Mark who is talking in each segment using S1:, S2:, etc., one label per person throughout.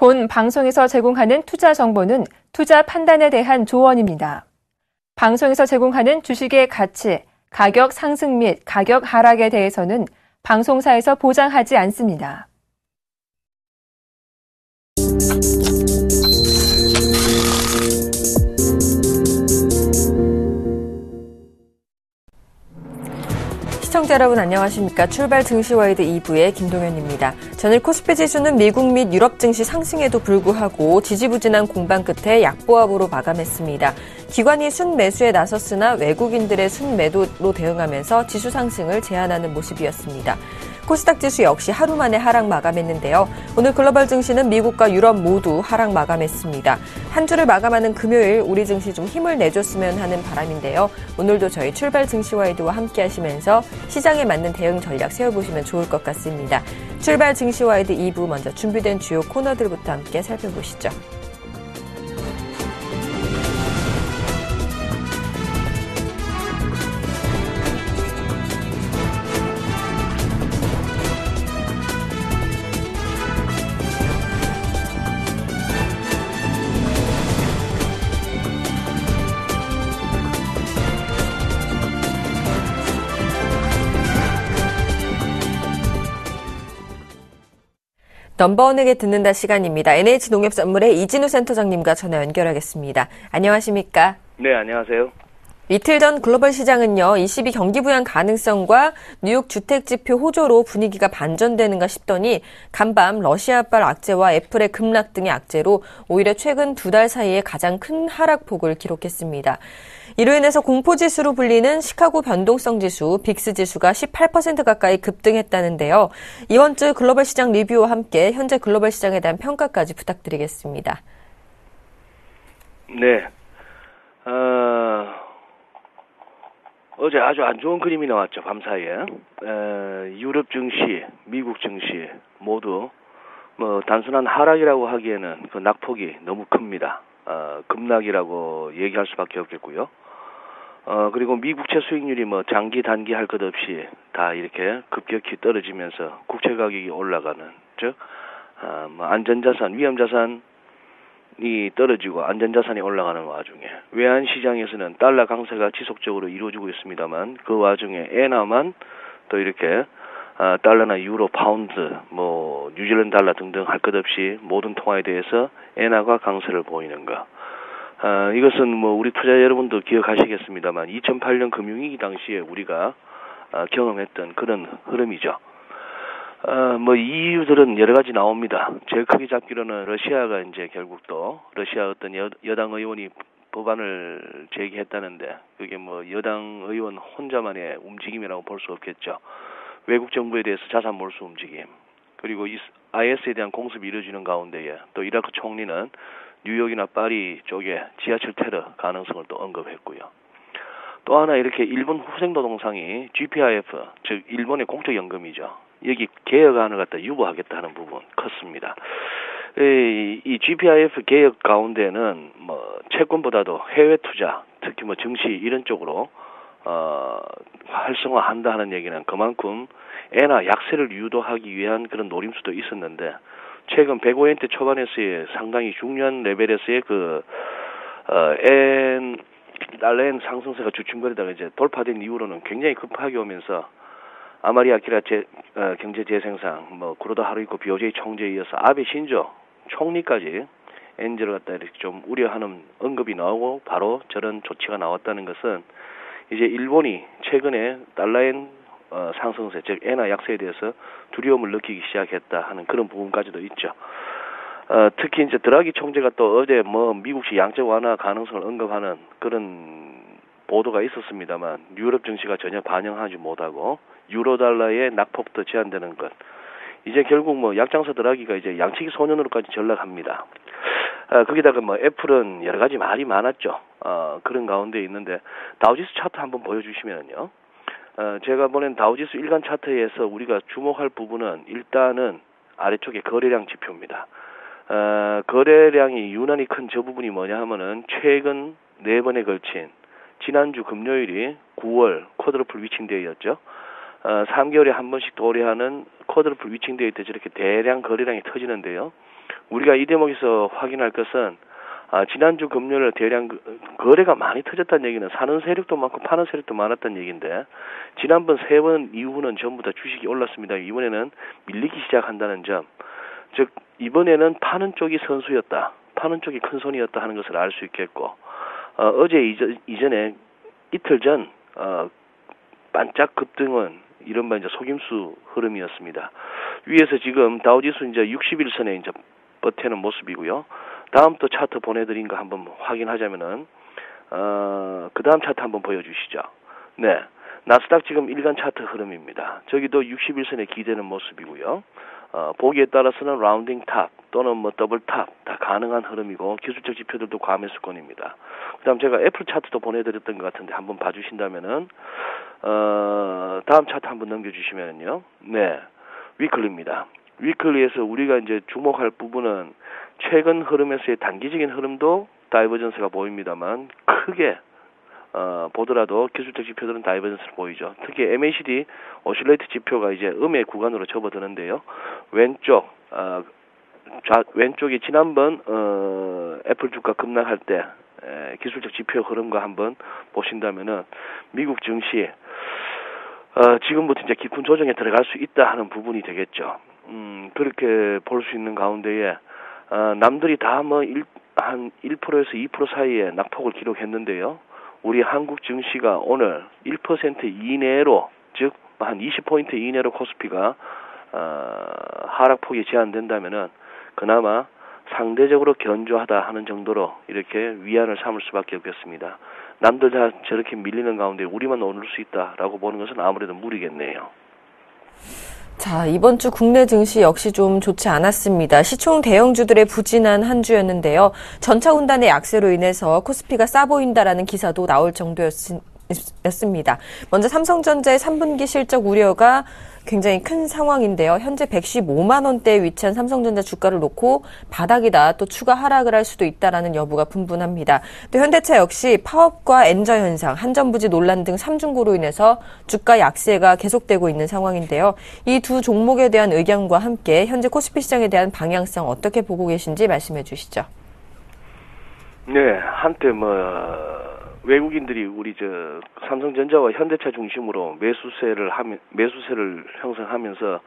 S1: 본 방송에서 제공하는 투자 정보는 투자 판단에 대한 조언입니다. 방송에서 제공하는 주식의 가치, 가격 상승 및 가격 하락에 대해서는 방송사에서 보장하지 않습니다. 시청자 여러분 안녕하십니까. 출발 증시와이드 2부의 김동현입니다. 전일 코스피 지수는 미국 및 유럽 증시 상승에도 불구하고 지지부진한 공방 끝에 약보합으로 마감했습니다. 기관이 순매수에 나섰으나 외국인들의 순매도로 대응하면서 지수 상승을 제한하는 모습이었습니다. 코스닥 지수 역시 하루 만에 하락 마감했는데요. 오늘 글로벌 증시는 미국과 유럽 모두 하락 마감했습니다. 한 주를 마감하는 금요일 우리 증시 좀 힘을 내줬으면 하는 바람인데요. 오늘도 저희 출발 증시와이드와 함께 하시면서 시장에 맞는 대응 전략 세워보시면 좋을 것 같습니다. 출발 증시와이드 2부 먼저 준비된 주요 코너들부터 함께 살펴보시죠. 넘버원에게 듣는다 시간입니다. NH농협선물의 이진우 센터장님과 전화 연결하겠습니다. 안녕하십니까?
S2: 네, 안녕하세요.
S1: 이틀 전 글로벌 시장은요, 22 경기 부양 가능성과 뉴욕 주택지표 호조로 분위기가 반전되는가 싶더니 간밤 러시아발 악재와 애플의 급락 등의 악재로 오히려 최근 2달 사이에 가장 큰 하락폭을 기록했습니다. 이로 인해서 공포지수로 불리는 시카고 변동성지수, 빅스지수가 18% 가까이 급등했다는데요. 이번 주 글로벌 시장 리뷰와 함께 현재 글로벌 시장에 대한 평가까지 부탁드리겠습니다.
S2: 네. 어제 아주 안 좋은 그림이 나왔죠, 밤사이에. 유럽 증시, 미국 증시 모두 단순한 하락이라고 하기에는 그 낙폭이 너무 큽니다. 급락이라고 얘기할 수밖에 없겠고요. 그리고 미국채 수익률이 장기 단기 할 것 없이 다 이렇게 급격히 떨어지면서 국채 가격이 올라가는, 즉 안전자산, 위험자산이 떨어지고 안전자산이 올라가는 와중에 외환 시장에서는 달러 강세가 지속적으로 이루어지고 있습니다만 그 와중에 엔화만 또 이렇게 달러나 유로, 파운드, 뉴질랜드 달러 등등 할 것 없이 모든 통화에 대해서 엔화가 강세를 보이는 것. 이것은 우리 투자 여러분도 기억하시겠습니다만 2008년 금융위기 당시에 우리가 경험했던 그런 흐름이죠. 이유들은 여러 가지 나옵니다. 제일 크게 잡기로는 러시아가 이제 결국 또 러시아 어떤 여당 의원이 법안을 제기했다는데 그게 여당 의원 혼자만의 움직임이라고 볼 수 없겠죠. 외국 정부에 대해서 자산 몰수 움직임, 그리고 IS에 대한 공습이 이루어지는 가운데에 또 이라크 총리는 뉴욕이나 파리 쪽에 지하철 테러 가능성을 또 언급했고요. 또 하나 이렇게 일본 후생노동상이 GPIF, 즉 일본의 공적연금이죠. 여기 개혁안을 갖다 유보하겠다는 부분 컸습니다. 이 GPIF 개혁 가운데는 채권보다도 해외 투자, 특히 증시 이런 쪽으로 활성화한다 하는 얘기는 그만큼 엔화 약세를 유도하기 위한 그런 노림수도 있었는데 최근 105엔대 초반에서의 상당히 중요한 레벨에서의 달러엔 상승세가 주춤거리다가 이제 돌파된 이후로는 굉장히 급하게 오면서 아마리 아키라 경제재생상, 구로다 하루이코 BOJ 총재에 이어서 아베 신조 총리까지 엔저를 갖다 이렇게 좀 우려하는 언급이 나오고 바로 저런 조치가 나왔다는 것은 이제 일본이 최근에 달러엔 상승세, 즉 엔화 약세에 대해서 두려움을 느끼기 시작했다 하는 그런 부분까지도 있죠. 특히 이제 드라기 총재가 또 어제 미국식 양적 완화 가능성을 언급하는 그런 보도가 있었습니다만 유럽 증시가 전혀 반영하지 못하고 유로 달러의 낙폭도 제한되는 것. 이제 결국 약장사 드라기가 이제 양치기 소년으로까지 전락합니다. 거기다가 애플은 여러 가지 말이 많았죠. 그런 가운데 있는데 다우지수 차트 한번 보여주시면요. 제가 보낸 다우지수 일간 차트에서 우리가 주목할 부분은 일단은 아래쪽에 거래량 지표입니다. 거래량이 유난히 큰 저 부분이 뭐냐 하면은 최근 4번에 걸친 지난주 금요일이 9월 쿼드러플 위칭데이였죠. 3개월에 한 번씩 도래하는 쿼드러플 위칭데이 때 저렇게 대량 거래량이 터지는데요. 우리가 이 대목에서 확인할 것은 지난주 금요일 대량 거래가 많이 터졌다는 얘기는 사는 세력도 많고 파는 세력도 많았다는 얘기인데 지난번 3번 이후는 전부 다 주식이 올랐습니다. 이번에는 밀리기 시작한다는 점, 즉 이번에는 파는 쪽이 선수였다, 파는 쪽이 큰 손이었다 하는 것을 알 수 있겠고 어제 이전에 이틀 전 반짝 급등은 이른바 이제 속임수 흐름이었습니다. 위에서 지금 다우지수 이제 60일선에 이제 버티는 모습이고요. 다음 또 차트 보내드린 거 한번 확인하자면은 그 다음 차트 한번 보여주시죠. 네, 나스닥 지금 일간 차트 흐름입니다. 저기도 60일선에 기대는 모습이고요. 보기에 따라서는 라운딩 탑 또는 뭐 더블 탑 다 가능한 흐름이고 기술적 지표들도 과매수권입니다. 그다음 제가 애플 차트도 보내드렸던 것 같은데 한번 봐주신다면은 다음 차트 한번 넘겨주시면요. 네, 위클리입니다. 위클리에서 우리가 이제 주목할 부분은 최근 흐름에서의 단기적인 흐름도 다이버전스가 보입니다만 크게 보더라도 기술적 지표들은 다이버전스를 보이죠. 특히 MACD 오실레이트 지표가 이제 음의 구간으로 접어드는데요. 왼쪽이 지난번 애플 주가 급락할 때 기술적 지표 흐름과 한번 보신다면은 미국 증시 지금부터 이제 깊은 조정에 들어갈 수 있다 하는 부분이 되겠죠. 그렇게 볼 수 있는 가운데에 남들이 다 뭐 한 1%에서 2% 사이에 낙폭을 기록했는데요. 우리 한국 증시가 오늘 1% 이내로, 즉 한 20포인트 이내로 코스피가 하락폭이 제한된다면은 그나마 상대적으로 견조하다 하는 정도로 이렇게 위안을 삼을 수밖에 없겠습니다. 남들 다 저렇게 밀리는 가운데 우리만 오를 수 있다라고 보는 것은 아무래도 무리겠네요.
S1: 자, 이번 주 국내 증시 역시 좀 좋지 않았습니다. 시총 대형주들의 부진한 한 주였는데요. 전차훈단의 약세로 인해서 코스피가 싸 보인다라는 기사도 나올 정도였습니다. 먼저 삼성전자의 3분기 실적 우려가 굉장히 큰 상황인데요. 현재 115만 원대에 위치한 삼성전자 주가를 놓고 바닥이다, 또 추가 하락을 할 수도 있다라는 여부가 분분합니다. 또 현대차 역시 파업과 엔저 현상, 한전부지 논란 등 3중고로 인해서 주가 약세가 계속되고 있는 상황인데요. 이 두 종목에 대한 의견과 함께 현재 코스피 시장에 대한 방향성 어떻게 보고 계신지 말씀해 주시죠.
S2: 네, 한때 외국인들이 우리 삼성전자와 현대차 중심으로 매수세를 형성하면서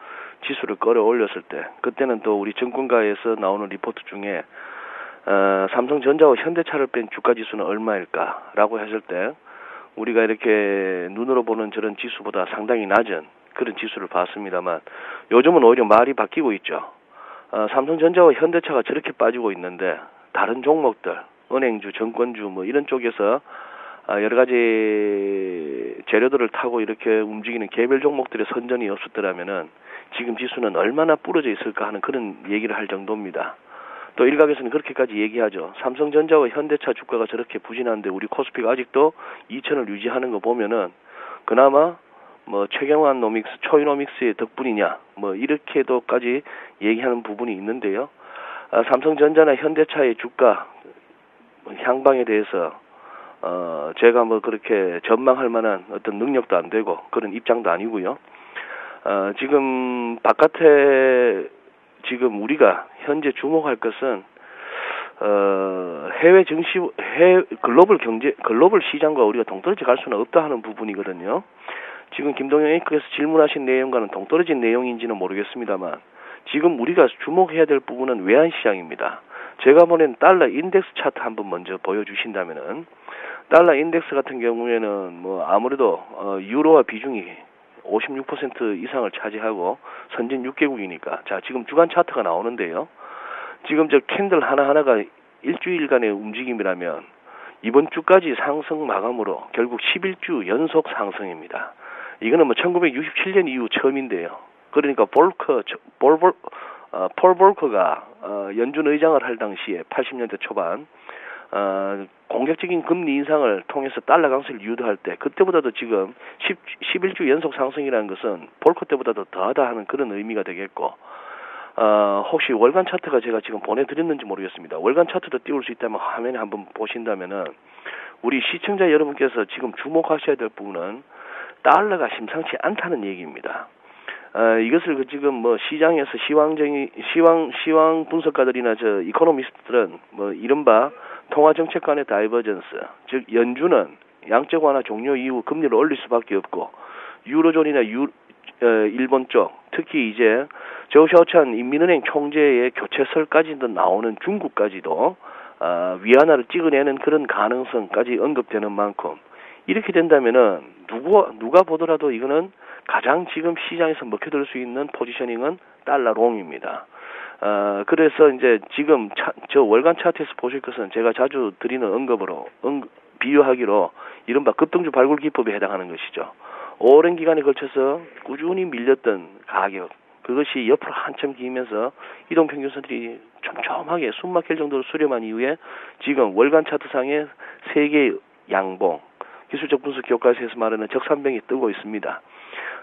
S2: 지수를 끌어올렸을 때, 그때는 또 우리 증권가에서 나오는 리포트 중에 삼성전자와 현대차를 뺀 주가 지수는 얼마일까라고 했을 때 우리가 이렇게 눈으로 보는 저런 지수보다 상당히 낮은 그런 지수를 봤습니다만 요즘은 오히려 말이 바뀌고 있죠. 삼성전자와 현대차가 저렇게 빠지고 있는데 다른 종목들, 은행주, 증권주 이런 쪽에서 여러 가지 재료들을 타고 이렇게 움직이는 개별 종목들의 선전이 없었더라면은 지금 지수는 얼마나 부러져 있을까 하는 그런 얘기를 할 정도입니다. 또 일각에서는 그렇게까지 얘기하죠. 삼성전자와 현대차 주가가 저렇게 부진한데 우리 코스피가 아직도 2천을 유지하는 거 보면은 그나마 최경환 노믹스, 초이노믹스의 덕분이냐 이렇게도까지 얘기하는 부분이 있는데요. 삼성전자나 현대차의 주가 향방에 대해서 제가 그렇게 전망할 만한 어떤 능력도 안 되고 그런 입장도 아니고요. 지금 바깥에 지금 우리가 현재 주목할 것은 해외 증시, 글로벌 시장과 우리가 동떨어져 갈 수는 없다 하는 부분이거든요. 지금 김동영 앵커께서 질문하신 내용과는 동떨어진 내용인지는 모르겠습니다만 지금 우리가 주목해야 될 부분은 외환시장입니다. 제가 보낸 달러 인덱스 차트 한번 먼저 보여주신다면은 달러 인덱스 같은 경우에는 아무래도 유로화 비중이 56% 이상을 차지하고 선진 6개국이니까 자 지금 주간 차트가 나오는데요. 지금 저 캔들 하나하나가 일주일간의 움직임이라면 이번 주까지 상승 마감으로 결국 11주 연속 상승입니다. 이거는 1967년 이후 처음인데요. 그러니까 폴 볼커가 연준 의장을 할 당시에 80년대 초반 공격적인 금리 인상을 통해서 달러 강세를 유도할 때 그때보다도 지금 11주 연속 상승이라는 것은 볼커 때보다도 더하다 하는 그런 의미가 되겠고 혹시 월간 차트가 제가 지금 보내드렸는지 모르겠습니다. 월간 차트도 띄울 수 있다면 화면에 한번 보신다면은 우리 시청자 여러분께서 지금 주목하셔야 될 부분은 달러가 심상치 않다는 얘기입니다. 이것을 지금 뭐 시장에서 시황 분석가들이나 이코노미스트들은 뭐 이른바 통화정책간의 다이버전스, 즉 연준은 양적 완화 종료 이후 금리를 올릴 수밖에 없고 유로존이나 일본 쪽, 특히 이제 저우샤오찬 인민은행 총재의 교체설까지도 나오는 중국까지도 위안화를 찍어내는 그런 가능성까지 언급되는 만큼 이렇게 된다면은 누가 보더라도 이거는 가장 지금 시장에서 먹혀들 수 있는 포지셔닝은 달러롱입니다. 그래서 이제 지금 저 월간 차트에서 보실 것은 제가 자주 드리는 비유하기로 이른바 급등주 발굴 기법에 해당하는 것이죠. 오랜 기간에 걸쳐서 꾸준히 밀렸던 가격, 그것이 옆으로 한참 기면서 이동평균선들이 촘촘하게 숨막힐 정도로 수렴한 이후에 지금 월간 차트상에 세계의 양봉, 기술적 분석 교과서에서 말하는 적산병이 뜨고 있습니다.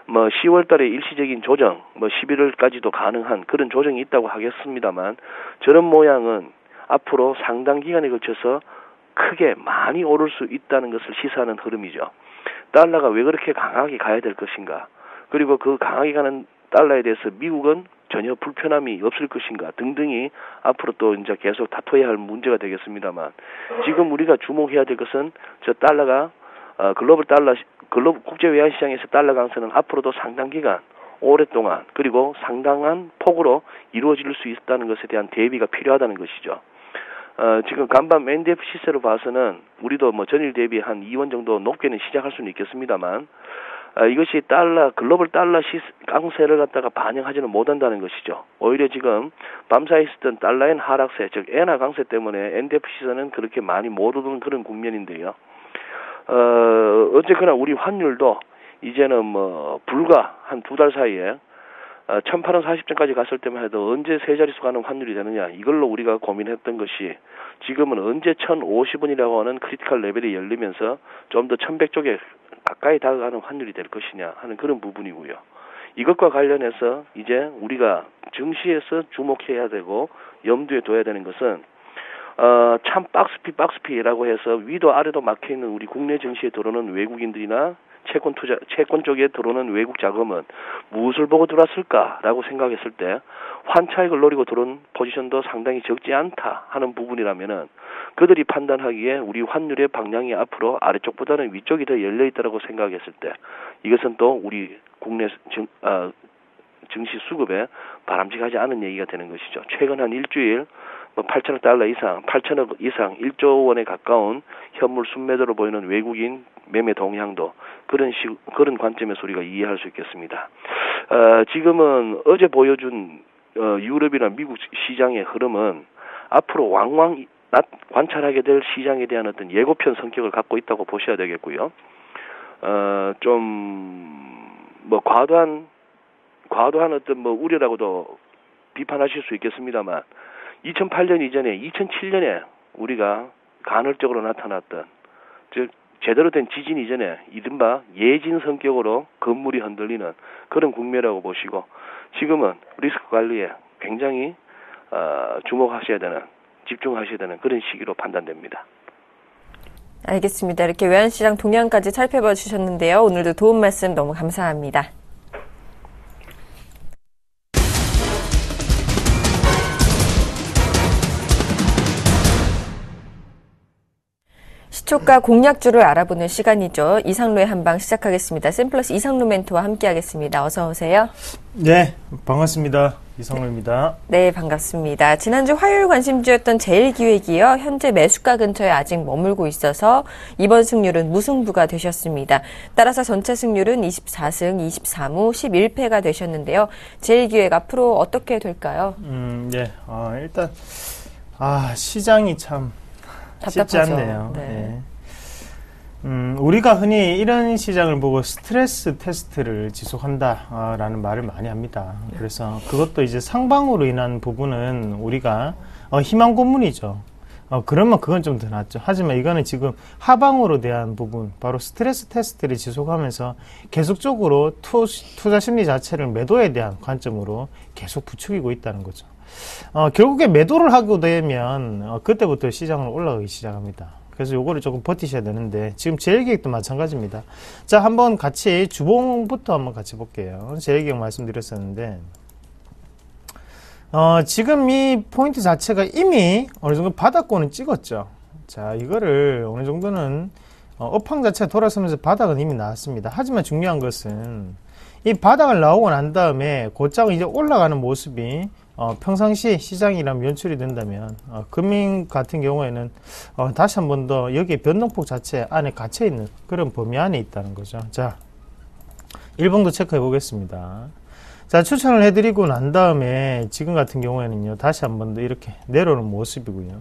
S2: 뭐 10월 달에 일시적인 조정, 뭐 11월까지도 가능한 그런 조정이 있다고 하겠습니다만 저런 모양은 앞으로 상당 기간에 걸쳐서 크게 많이 오를 수 있다는 것을 시사하는 흐름이죠. 달러가 왜 그렇게 강하게 가야 될 것인가? 그리고 그 강하게 가는 달러에 대해서 미국은 전혀 불편함이 없을 것인가 등등이 앞으로 또 이제 계속 다퉈야 할 문제가 되겠습니다만 지금 우리가 주목해야 될 것은 저 달러가 글로벌 국제 외환 시장에서 달러 강세는 앞으로도 상당 기간 오랫동안 그리고 상당한 폭으로 이루어질 수 있다는 것에 대한 대비가 필요하다는 것이죠. 지금 간밤 NDF 시세로 봐서는 우리도 뭐 전일 대비 한 2원 정도 높게는 시작할 수는 있겠습니다만 이것이 글로벌 달러 강세를 갖다가 반영하지는 못한다는 것이죠. 오히려 지금 밤사이 있었던 달러엔 하락세, 즉 엔화 강세 때문에 NDF 시세는 그렇게 많이 못 오르는 그런 국면인데요. 어쨌거나 우리 환율도 이제는 뭐 불과 한 2달 사이에 18원 40전까지 갔을 때만 해도 언제 세 자릿수 가는 환율이 되느냐 이걸로 우리가 고민했던 것이 지금은 언제 1050원이라고 하는 크리티컬 레벨이 열리면서 좀 더 1100쪽에 가까이 다가가는 환율이 될 것이냐 하는 그런 부분이고요. 이것과 관련해서 이제 우리가 증시에서 주목해야 되고 염두에 둬야 되는 것은 참 박스피라고 해서 위도 아래도 막혀있는 우리 국내 증시에 들어오는 외국인들이나 채권 쪽에 들어오는 외국 자금은 무엇을 보고 들어왔을까라고 생각했을 때 환차익을 노리고 들어온 포지션도 상당히 적지 않다 하는 부분이라면은 그들이 판단하기에 우리 환율의 방향이 앞으로 아래쪽보다는 위쪽이 더 열려있다라고 생각했을 때 이것은 또 우리 국내 증시 수급에 바람직하지 않은 얘기가 되는 것이죠. 최근 한 일주일 8천억 달러 이상, 8천억 이상 1조 원에 가까운 현물 순매도로 보이는 외국인 매매 동향도 그런 관점에서 우리가 이해할 수 있겠습니다. 지금은 어제 보여준 유럽이나 미국 시장의 흐름은 앞으로 왕왕 관찰하게 될 시장에 대한 어떤 예고편 성격을 갖고 있다고 보셔야 되겠고요. 좀 뭐 과도한 어떤 뭐 우려라고도 비판하실 수 있겠습니다만 2008년 이전에 2007년에 우리가 간헐적으로 나타났던 즉 제대로 된 지진 이전에 이른바 예진 성격으로 건물이 흔들리는 그런 국면이라고 보시고 지금은 리스크 관리에 굉장히 주목하셔야 되는 집중하셔야 되는 그런 시기로 판단됩니다.
S1: 알겠습니다. 이렇게 외환시장 동향까지 살펴봐 주셨는데요. 오늘도 도움 말씀 너무 감사합니다. 시초가 공략주를 알아보는 시간이죠. 이상로의 한방 시작하겠습니다. 샘플러스 이상로 멘토와 함께하겠습니다. 어서 오세요.
S3: 네, 반갑습니다. 이상로입니다.
S1: 네, 반갑습니다. 지난주 화요일 관심주였던 제일기획이요. 현재 매수가 근처에 아직 머물고 있어서 이번 승률은 무승부가 되셨습니다. 따라서 전체 승률은 24승 23무 11패가 되셨는데요. 제일기획 앞으로 어떻게 될까요?
S3: 네, 일단 시장이 참 쉽지
S1: 답답하죠.
S3: 않네요.
S1: 네.
S3: 네. 우리가 흔히 이런 시장을 보고 스트레스 테스트를 지속한다라는 말을 많이 합니다. 그래서 그것도 이제 상방으로 인한 부분은 우리가 희망 고문이죠. 그러면 그건 좀 더 낫죠. 하지만 이거는 지금 하방으로 대한 부분, 바로 스트레스 테스트를 지속하면서 계속적으로 투자 심리 자체를 매도에 대한 관점으로 계속 부추기고 있다는 거죠. 결국에 매도를 하게 되면 그때부터 시장은 올라가기 시작합니다. 그래서 요거를 조금 버티셔야 되는데, 지금 재료계획도 마찬가지입니다. 자, 한번 같이 주봉부터 한번 같이 볼게요. 재료계획 말씀드렸었는데, 지금 이 포인트 자체가 이미 어느 정도 바닥권은 찍었죠. 자, 이거를 어느 정도는 업황 자체가 돌아서면서 바닥은 이미 나왔습니다. 하지만 중요한 것은 이 바닥을 나오고 난 다음에 곧장 이제 올라가는 모습이 평상시 시장이라면 연출이 된다면 금융 같은 경우에는 다시 한 번 더 여기에 변동폭 자체 안에 갇혀 있는 그런 범위 안에 있다는 거죠. 자, 일봉도 체크해 보겠습니다. 자, 추천을 해드리고 난 다음에 지금 같은 경우에는요, 다시 한 번 더 이렇게 내려오는 모습이고요.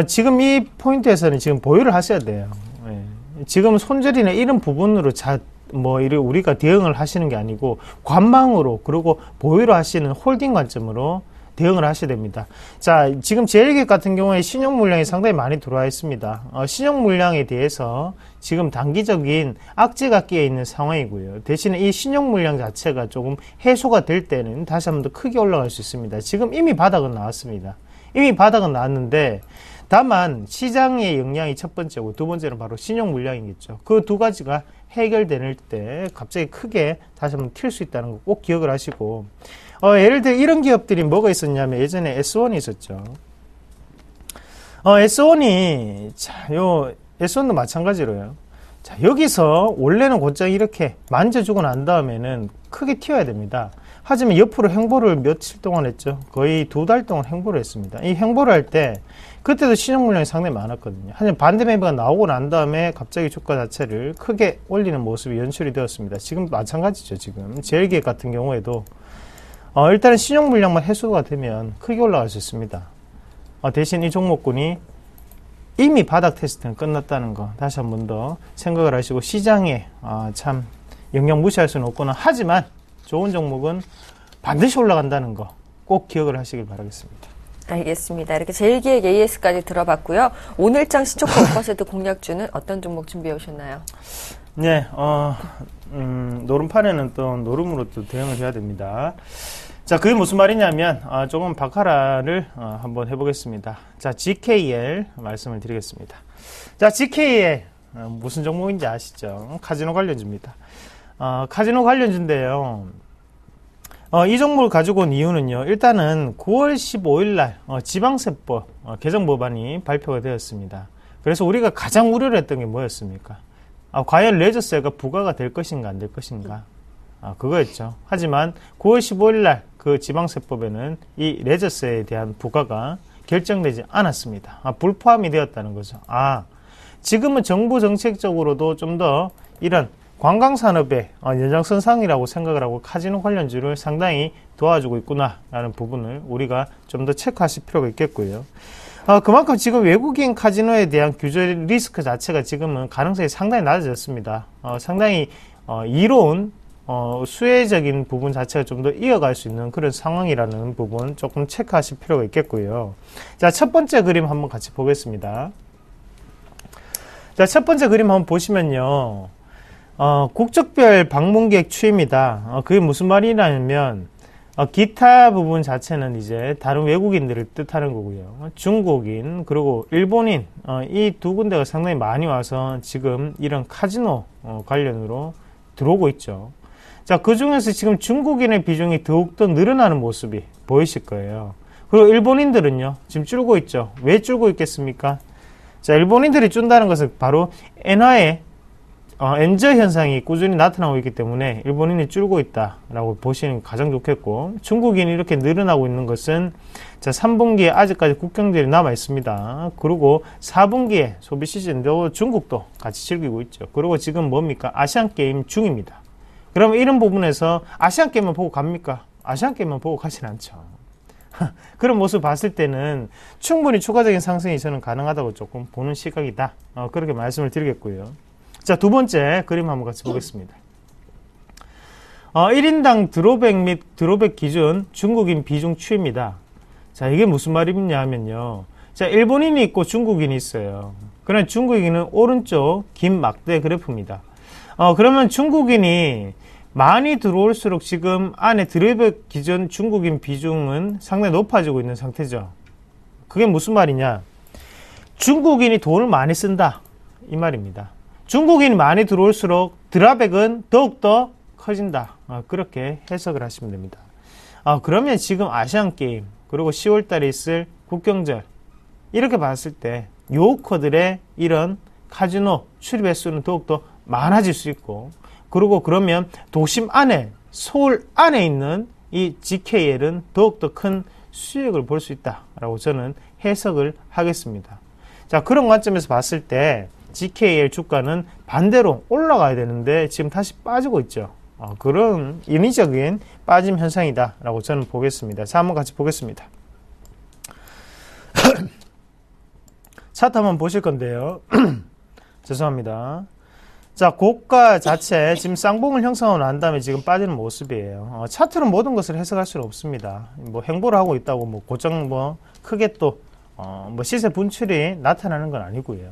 S3: 지금 이 포인트에서는 지금 보유를 하셔야 돼요. 예. 지금 손절이나 이런 부분으로 우리가 대응을 하시는 게 아니고 관망으로, 그리고 보유를 하시는 홀딩 관점으로 대응을 하셔야 됩니다. 자, 지금 재료계획 같은 경우에 신용 물량이 상당히 많이 들어와 있습니다. 신용 물량에 대해서 지금 단기적인 악재가 끼어 있는 상황이고요. 대신에 이 신용 물량 자체가 조금 해소가 될 때는 다시 한번 더 크게 올라갈 수 있습니다. 지금 이미 바닥은 나왔습니다. 이미 바닥은 나왔는데, 다만 시장의 영향이 첫 번째고 두 번째는 바로 신용 물량이겠죠. 그 두 가지가 해결될 때 갑자기 크게 다시 한번 튈 수 있다는 거 꼭 기억을 하시고, 예를 들어 이런 기업들이 뭐가 있었냐면 예전에 S1이 있었죠. S1도 마찬가지로요. 자, 여기서 원래는 곧장 이렇게 만져주고 난 다음에는 크게 튀어야 됩니다. 하지만 옆으로 횡보를 며칠 동안 했죠. 거의 2달 동안 횡보를 했습니다. 이 횡보를 할 때 그때도 신용 물량이 상당히 많았거든요. 하지만 반대 매매가 나오고 난 다음에 갑자기 주가 자체를 크게 올리는 모습이 연출이 되었습니다. 지금 마찬가지죠. 지금 재료계획 같은 경우에도 일단은 신용 물량만 해소가 되면 크게 올라갈 수 있습니다. 대신 이 종목군이 이미 바닥 테스트는 끝났다는 거 다시 한 번 더 생각을 하시고, 시장에 참 영향 무시할 수는 없구나. 하지만 좋은 종목은 반드시 올라간다는 거 꼭 기억을 하시길 바라겠습니다.
S1: 알겠습니다. 이렇게 제일기획 AS까지 들어봤고요. 오늘장 시초가 5% 공략주는 어떤 종목 준비해 오셨나요?
S3: 네, 노름판에는 또 노름으로 또 대응을 해야 됩니다. 자, 그게 무슨 말이냐면 조금 바카라를 한번 해보겠습니다. 자, GKL 말씀을 드리겠습니다. 자, GKL 무슨 종목인지 아시죠? 카지노 관련주입니다. 카지노 관련주인데요. 이 종목을 가지고 온 이유는요, 일단은 9월 15일 날 지방세법 개정 법안이 발표가 되었습니다. 그래서 우리가 가장 우려를 했던 게 뭐였습니까? 과연 레저세가 부과가 될 것인가 안 될 것인가, 그거였죠. 하지만 9월 15일 날 그 지방세법에는 이 레저세에 대한 부과가 결정되지 않았습니다. 불포함이 되었다는 거죠. 지금은 정부 정책적으로도 좀 더 이런 관광산업의 연장선상이라고 생각을 하고 카지노 관련주를 상당히 도와주고 있구나라는 부분을 우리가 좀 더 체크하실 필요가 있겠고요. 그만큼 지금 외국인 카지노에 대한 규제 리스크 자체가 지금은 가능성이 상당히 낮아졌습니다. 상당히 이로운 수혜적인 부분 자체가 좀 더 이어갈 수 있는 그런 상황이라는 부분 조금 체크하실 필요가 있겠고요. 자, 첫 번째 그림 한번 같이 보겠습니다. 자, 첫 번째 그림 한번 보시면요. 국적별 방문객 추입니다. 그게 무슨 말이냐면, 기타 부분 자체는 이제 다른 외국인들을 뜻하는 거고요. 중국인, 그리고 일본인, 이 두 군데가 상당히 많이 와서 지금 이런 카지노 관련으로 들어오고 있죠. 자, 그 중에서 지금 중국인의 비중이 더욱더 늘어나는 모습이 보이실 거예요. 그리고 일본인들은요, 지금 줄고 있죠. 왜 줄고 있겠습니까? 자, 일본인들이 준다는 것은 바로 엔화의 엔저 현상이 꾸준히 나타나고 있기 때문에 일본인이 줄고 있다라고 보시는 게 가장 좋겠고, 중국인이 이렇게 늘어나고 있는 것은 자, 3분기에 아직까지 국경들이 남아 있습니다. 그리고 4분기에 소비 시즌도 중국도 같이 즐기고 있죠. 그리고 지금 뭡니까? 아시안 게임 중입니다. 그러면 이런 부분에서 아시안 게임만 보고 갑니까? 아시안 게임만 보고 가진 않죠. 그런 모습을 봤을 때는 충분히 추가적인 상승이 저는 가능하다고 조금 보는 시각이다. 그렇게 말씀을 드리겠고요. 자, 두 번째 그림 한번 같이 보겠습니다. 1인당 드로백 및 드로백 기준 중국인 비중 추입니다. 자, 이게 무슨 말이냐 하면요. 자, 일본인이 있고 중국인이 있어요. 그러나 중국인은 오른쪽 긴 막대 그래프입니다. 그러면 중국인이 많이 들어올수록 지금 안에 드로백 기준 중국인 비중은 상당히 높아지고 있는 상태죠. 그게 무슨 말이냐. 중국인이 돈을 많이 쓴다 이 말입니다. 중국인이 많이 들어올수록 드랍액은 더욱더 커진다. 그렇게 해석을 하시면 됩니다. 그러면 지금 아시안게임 그리고 10월달에 있을 국경절 이렇게 봤을 때 요커들의 이런 카지노 출입 횟수는 더욱더 많아질 수 있고, 그리고 그러면 도심 안에, 서울 안에 있는 이 GKL은 더욱더 큰 수익을 볼 수 있다라고 저는 해석을 하겠습니다. 자, 그런 관점에서 봤을 때 GKL 주가는 반대로 올라가야 되는데 지금 다시 빠지고 있죠. 그런 인위적인 빠짐 현상이다라고 저는 보겠습니다. 자, 한번 같이 보겠습니다. 차트 한번 보실 건데요. 죄송합니다. 자, 고가 자체 지금 쌍봉을 형성하고 난 다음에 지금 빠지는 모습이에요. 차트는 모든 것을 해석할 수는 없습니다. 뭐 행보를 하고 있다고 뭐 고정 뭐 크게 또 뭐 시세 분출이 나타나는 건 아니고요.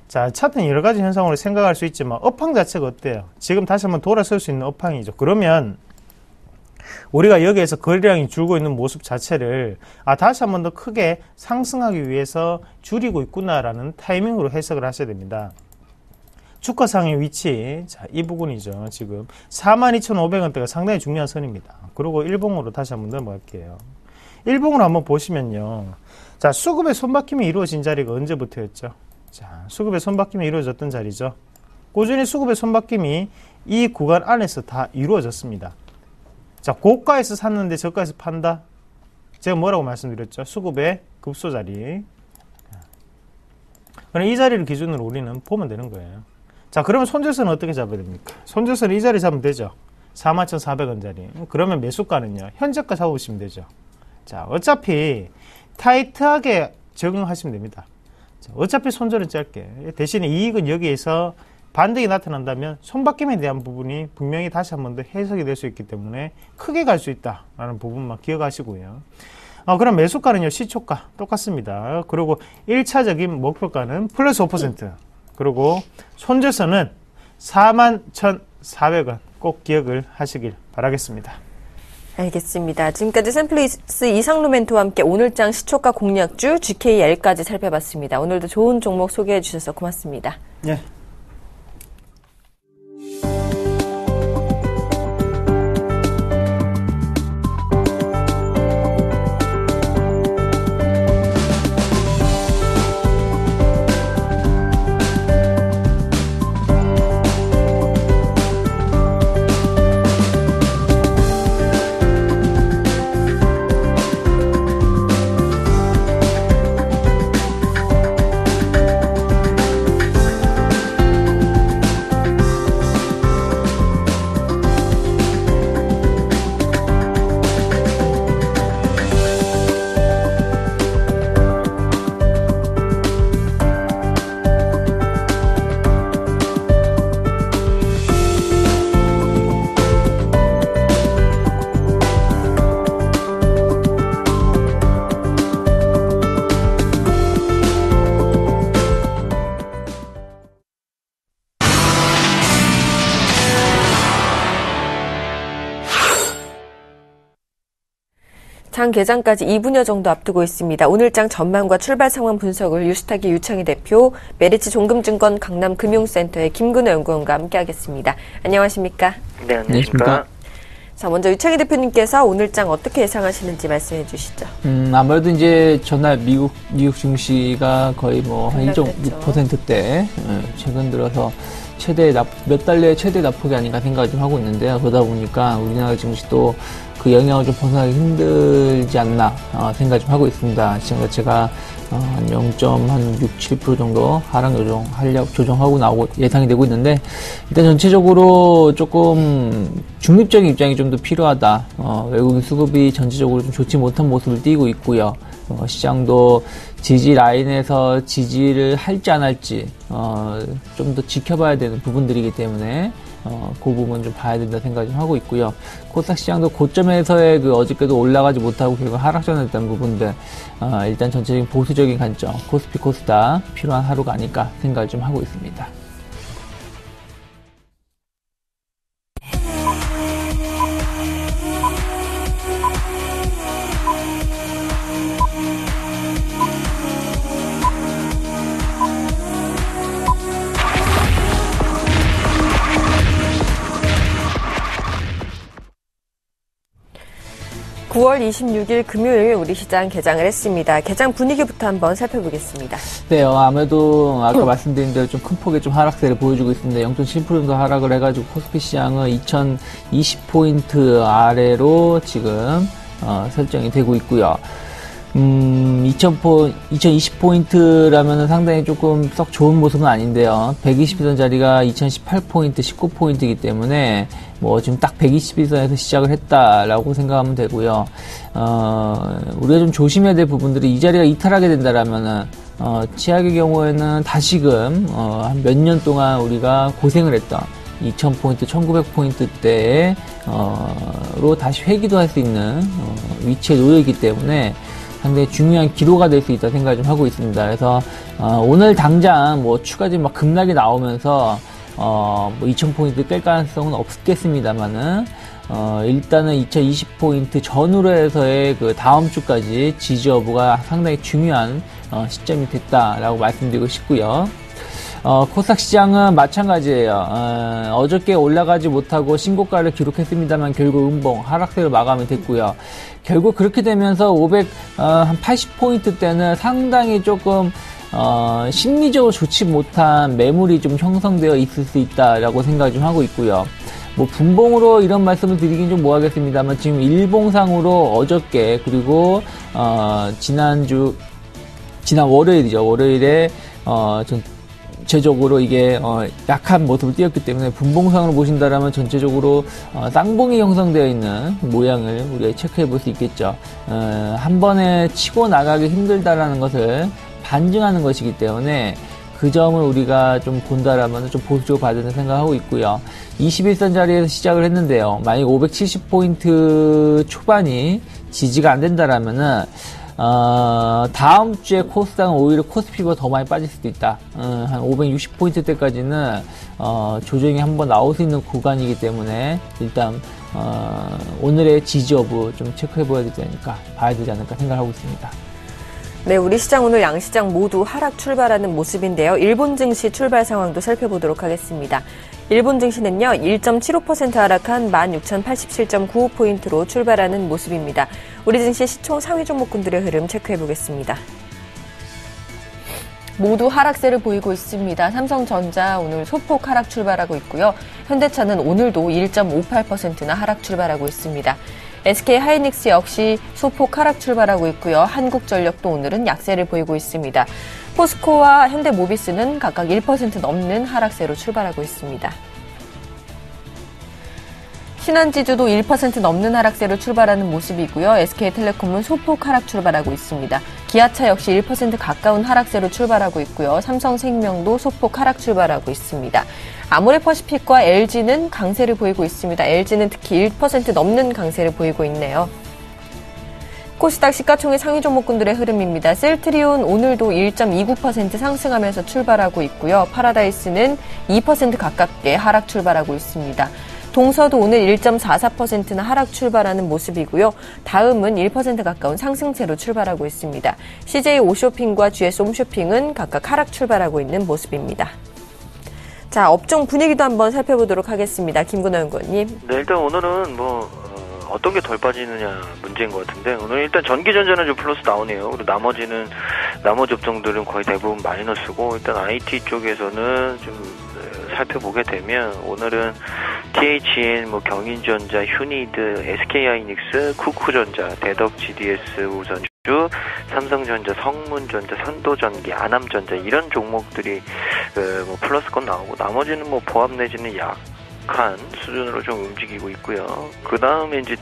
S3: 자, 차트는 여러 가지 현상으로 생각할 수 있지만 업황 자체가 어때요? 지금 다시 한번 돌아설 수 있는 업황이죠. 그러면 우리가 여기에서 거래량이 줄고 있는 모습 자체를 다시 한번 더 크게 상승하기 위해서 줄이고 있구나라는 타이밍으로 해석을 하셔야 됩니다. 주가상의 위치, 자, 이 부분이죠. 지금 42,500원대가 상당히 중요한 선입니다. 그리고 일봉으로 다시 한번 넘어갈게요. 일봉으로 한번 보시면요. 자, 수급의 손바뀜이 이루어진 자리가 언제부터였죠? 자, 수급의 손바뀜이 이루어졌던 자리죠. 꾸준히 수급의 손바뀜이 이 구간 안에서 다 이루어졌습니다. 자, 고가에서 샀는데 저가에서 판다? 제가 뭐라고 말씀드렸죠? 수급의 급소 자리. 그럼 이 자리를 기준으로 우리는 보면 되는 거예요. 자, 그러면 손절선은 어떻게 잡아야 됩니까? 손절선은 이 자리 잡으면 되죠. 41,400원 자리. 그러면 매수가는요, 현저가 잡으시면 되죠. 자, 어차피 타이트하게 적응하시면 됩니다. 자, 어차피 손절은 짧게. 대신에 이익은 여기에서 반등이 나타난다면 손바뀜에 대한 부분이 분명히 다시 한 번 더 해석이 될 수 있기 때문에 크게 갈 수 있다라는 부분만 기억하시고요. 그럼 매수가는요, 시초가 똑같습니다. 그리고 1차적인 목표가는 플러스 5%. 그리고 손절선은 41,400원 꼭 기억을 하시길 바라겠습니다.
S1: 알겠습니다. 지금까지 샘플리스 이상로 멘토와 함께 오늘장 시초가 공략주 GKL까지 살펴봤습니다. 오늘도 좋은 종목 소개해 주셔서 고맙습니다.
S3: 네.
S1: 장 개장까지 2분여 정도 앞두고 있습니다. 오늘장 전망과 출발 상황 분석을 유스타기 유창희 대표, 메리츠 종금증권 강남금융센터의 김근호 연구원과 함께하겠습니다. 안녕하십니까?
S2: 네, 안녕하십니까?
S1: 자, 먼저 유창희 대표님께서 오늘장 어떻게 예상하시는지 말씀해 주시죠.
S4: 아무래도 이제 전날 미국 증시가 거의 뭐 한 1.6%대 최근 들어서 몇 달 내에 최대 낙폭이 아닌가 생각을 좀 하고 있는데요. 그러다 보니까 우리나라 증시도 그 영향을 좀 벗어나기 힘들지 않나 생각 좀 하고 있습니다. 시장 자체가 한 0.67% 정도 하락 조정하고 나오고 예상이 되고 있는데, 일단 전체적으로 조금 중립적인 입장이 좀 더 필요하다. 외국인 수급이 전체적으로 좀 좋지 못한 모습을 띠고 있고요. 시장도 지지 라인에서 지지를 할지 안 할지 좀 더 지켜봐야 되는 부분들이기 때문에 그 부분 좀 봐야 된다 생각 좀 하고 있고요. 코스닥 시장도 고점에서의 어저께도 올라가지 못하고 결국 하락전했던 부분들, 일단 전체적인 보수적인 관점, 코스피 코스닥 필요한 하루가 아닐까 생각을 좀 하고 있습니다.
S1: 9월 26일 금요일 우리 시장 개장을 했습니다. 개장 분위기부터 한번 살펴보겠습니다.
S4: 네, 아무래도 아까 말씀드린 대로 좀 큰 폭의 좀 하락세를 보여주고 있습니다. 0.7% 정도 하락을 해가지고 코스피 시장은 2020포인트 아래로 지금 설정이 되고 있고요. 2020포인트라면 상당히 조금 썩 좋은 모습은 아닌데요. 120일선 자리가 2018포인트, 19포인트이기 때문에 뭐 지금 딱 120일선에서 시작을 했다라고 생각하면 되고요. 우리가 좀 조심해야 될 부분들이 이 자리가 이탈하게 된다라면은 치약의 경우에는 다시금 한 몇 년 동안 우리가 고생을 했던 2000포인트, 1900포인트 때로 다시 회귀도 할 수 있는 위치에 놓여 있기 때문에 상당히 중요한 기로가 될 수 있다 생각을 좀 하고 있습니다. 그래서 오늘 당장 뭐 추가적인 막 급락이 나오면서 뭐 2000포인트 깰 가능성은 없겠습니다만은 일단은 2020포인트 전후로 해서의 그 다음 주까지 지지 여부가 상당히 중요한 시점이 됐다라고 말씀드리고 싶고요. 코스닥 시장은 마찬가지예요. 어저께 올라가지 못하고 신고가를 기록했습니다만 결국 음봉 하락세로 마감이 됐고요. 결국 그렇게 되면서 한 80포인트 때는 상당히 조금 심리적으로 좋지 못한 매물이 좀 형성되어 있을 수 있다라고 생각을 좀 하고 있고요. 뭐 분봉으로 이런 말씀을 드리긴 좀 뭐하겠습니다만 지금 일봉상으로 어저께 그리고 지난 월요일이죠. 월요일에 전체적으로 이게 약한 모습을 띄었기 때문에 분봉상으로 보신다라면 전체적으로 쌍봉이 형성되어 있는 모양을 우리가 체크해 볼 수 있겠죠. 한 번에 치고 나가기 힘들다라는 것을 반증하는 것이기 때문에 그 점을 우리가 좀 본다라면 좀 보수적으로 봐야 된다 생각하고 있고요. 21선 자리에서 시작을 했는데요. 만약 570포인트 초반이 지지가 안 된다라면은 다음 주에 코스닥은 오히려 코스피보다 더 많이 빠질 수도 있다. 한 560포인트 때까지는 조정이 한번 나올 수 있는 구간이기 때문에 일단 오늘의 지지 여부 좀 체크해봐야 되지 않을까, 봐야 되지 않을까 생각하고 있습니다.
S1: 네, 우리 시장 오늘 양시장 모두 하락 출발하는 모습인데요. 일본 증시 출발 상황도 살펴보도록 하겠습니다. 일본 증시는요, 1.75% 하락한 16,087.95포인트로 출발하는 모습입니다. 우리 증시 시총 상위 종목군들의 흐름 체크해보겠습니다. 모두 하락세를 보이고 있습니다. 삼성전자 오늘 소폭 하락 출발하고 있고요. 현대차는 오늘도 1.58%나 하락 출발하고 있습니다. SK하이닉스 역시 소폭 하락 출발하고 있고요. 한국전력도 오늘은 약세를 보이고 있습니다. 포스코와 현대모비스는 각각 1% 넘는 하락세로 출발하고 있습니다. 신한지주도 1% 넘는 하락세로 출발하는 모습이고요. SK텔레콤은 소폭 하락 출발하고 있습니다. 기아차 역시 1% 가까운 하락세로 출발하고 있고요. 삼성생명도 소폭 하락 출발하고 있습니다. 아모레퍼시픽과 LG는 강세를 보이고 있습니다. LG는 특히 1% 넘는 강세를 보이고 있네요. 코스닥 시가총액 상위 종목군들의 흐름입니다. 셀트리온 오늘도 1.29% 상승하면서 출발하고 있고요. 파라다이스는 2% 가깝게 하락 출발하고 있습니다. 동서도 오늘 1.44%나 하락 출발하는 모습이고요. 다음은 1% 가까운 상승세로 출발하고 있습니다. CJ 오쇼핑과 GS 홈쇼핑은 각각 하락 출발하고 있는 모습입니다. 자, 업종 분위기도 한번 살펴보도록 하겠습니다. 김근호 연구원님.
S2: 네, 일단 오늘은 어떤 게 덜 빠지느냐 문제인 것 같은데, 오늘 일단 전기전자는 좀 플러스 나오네요. 그리고 나머지 업종들은 거의 대부분 마이너스고, 일단 IT 쪽에서는 좀 살펴보게 되면 오늘은 THN, 경인전자, 휴니드, SK하이닉스, 쿠쿠전자, 대덕 GDS 우선주, 삼성전자, 성문전자, 선도전기, 아남전자 이런 종목들이 플러스권 나오고, 나머지는 보합 내지는 약한 수준으로 좀 움직이고 있고요. 그 다음에 이제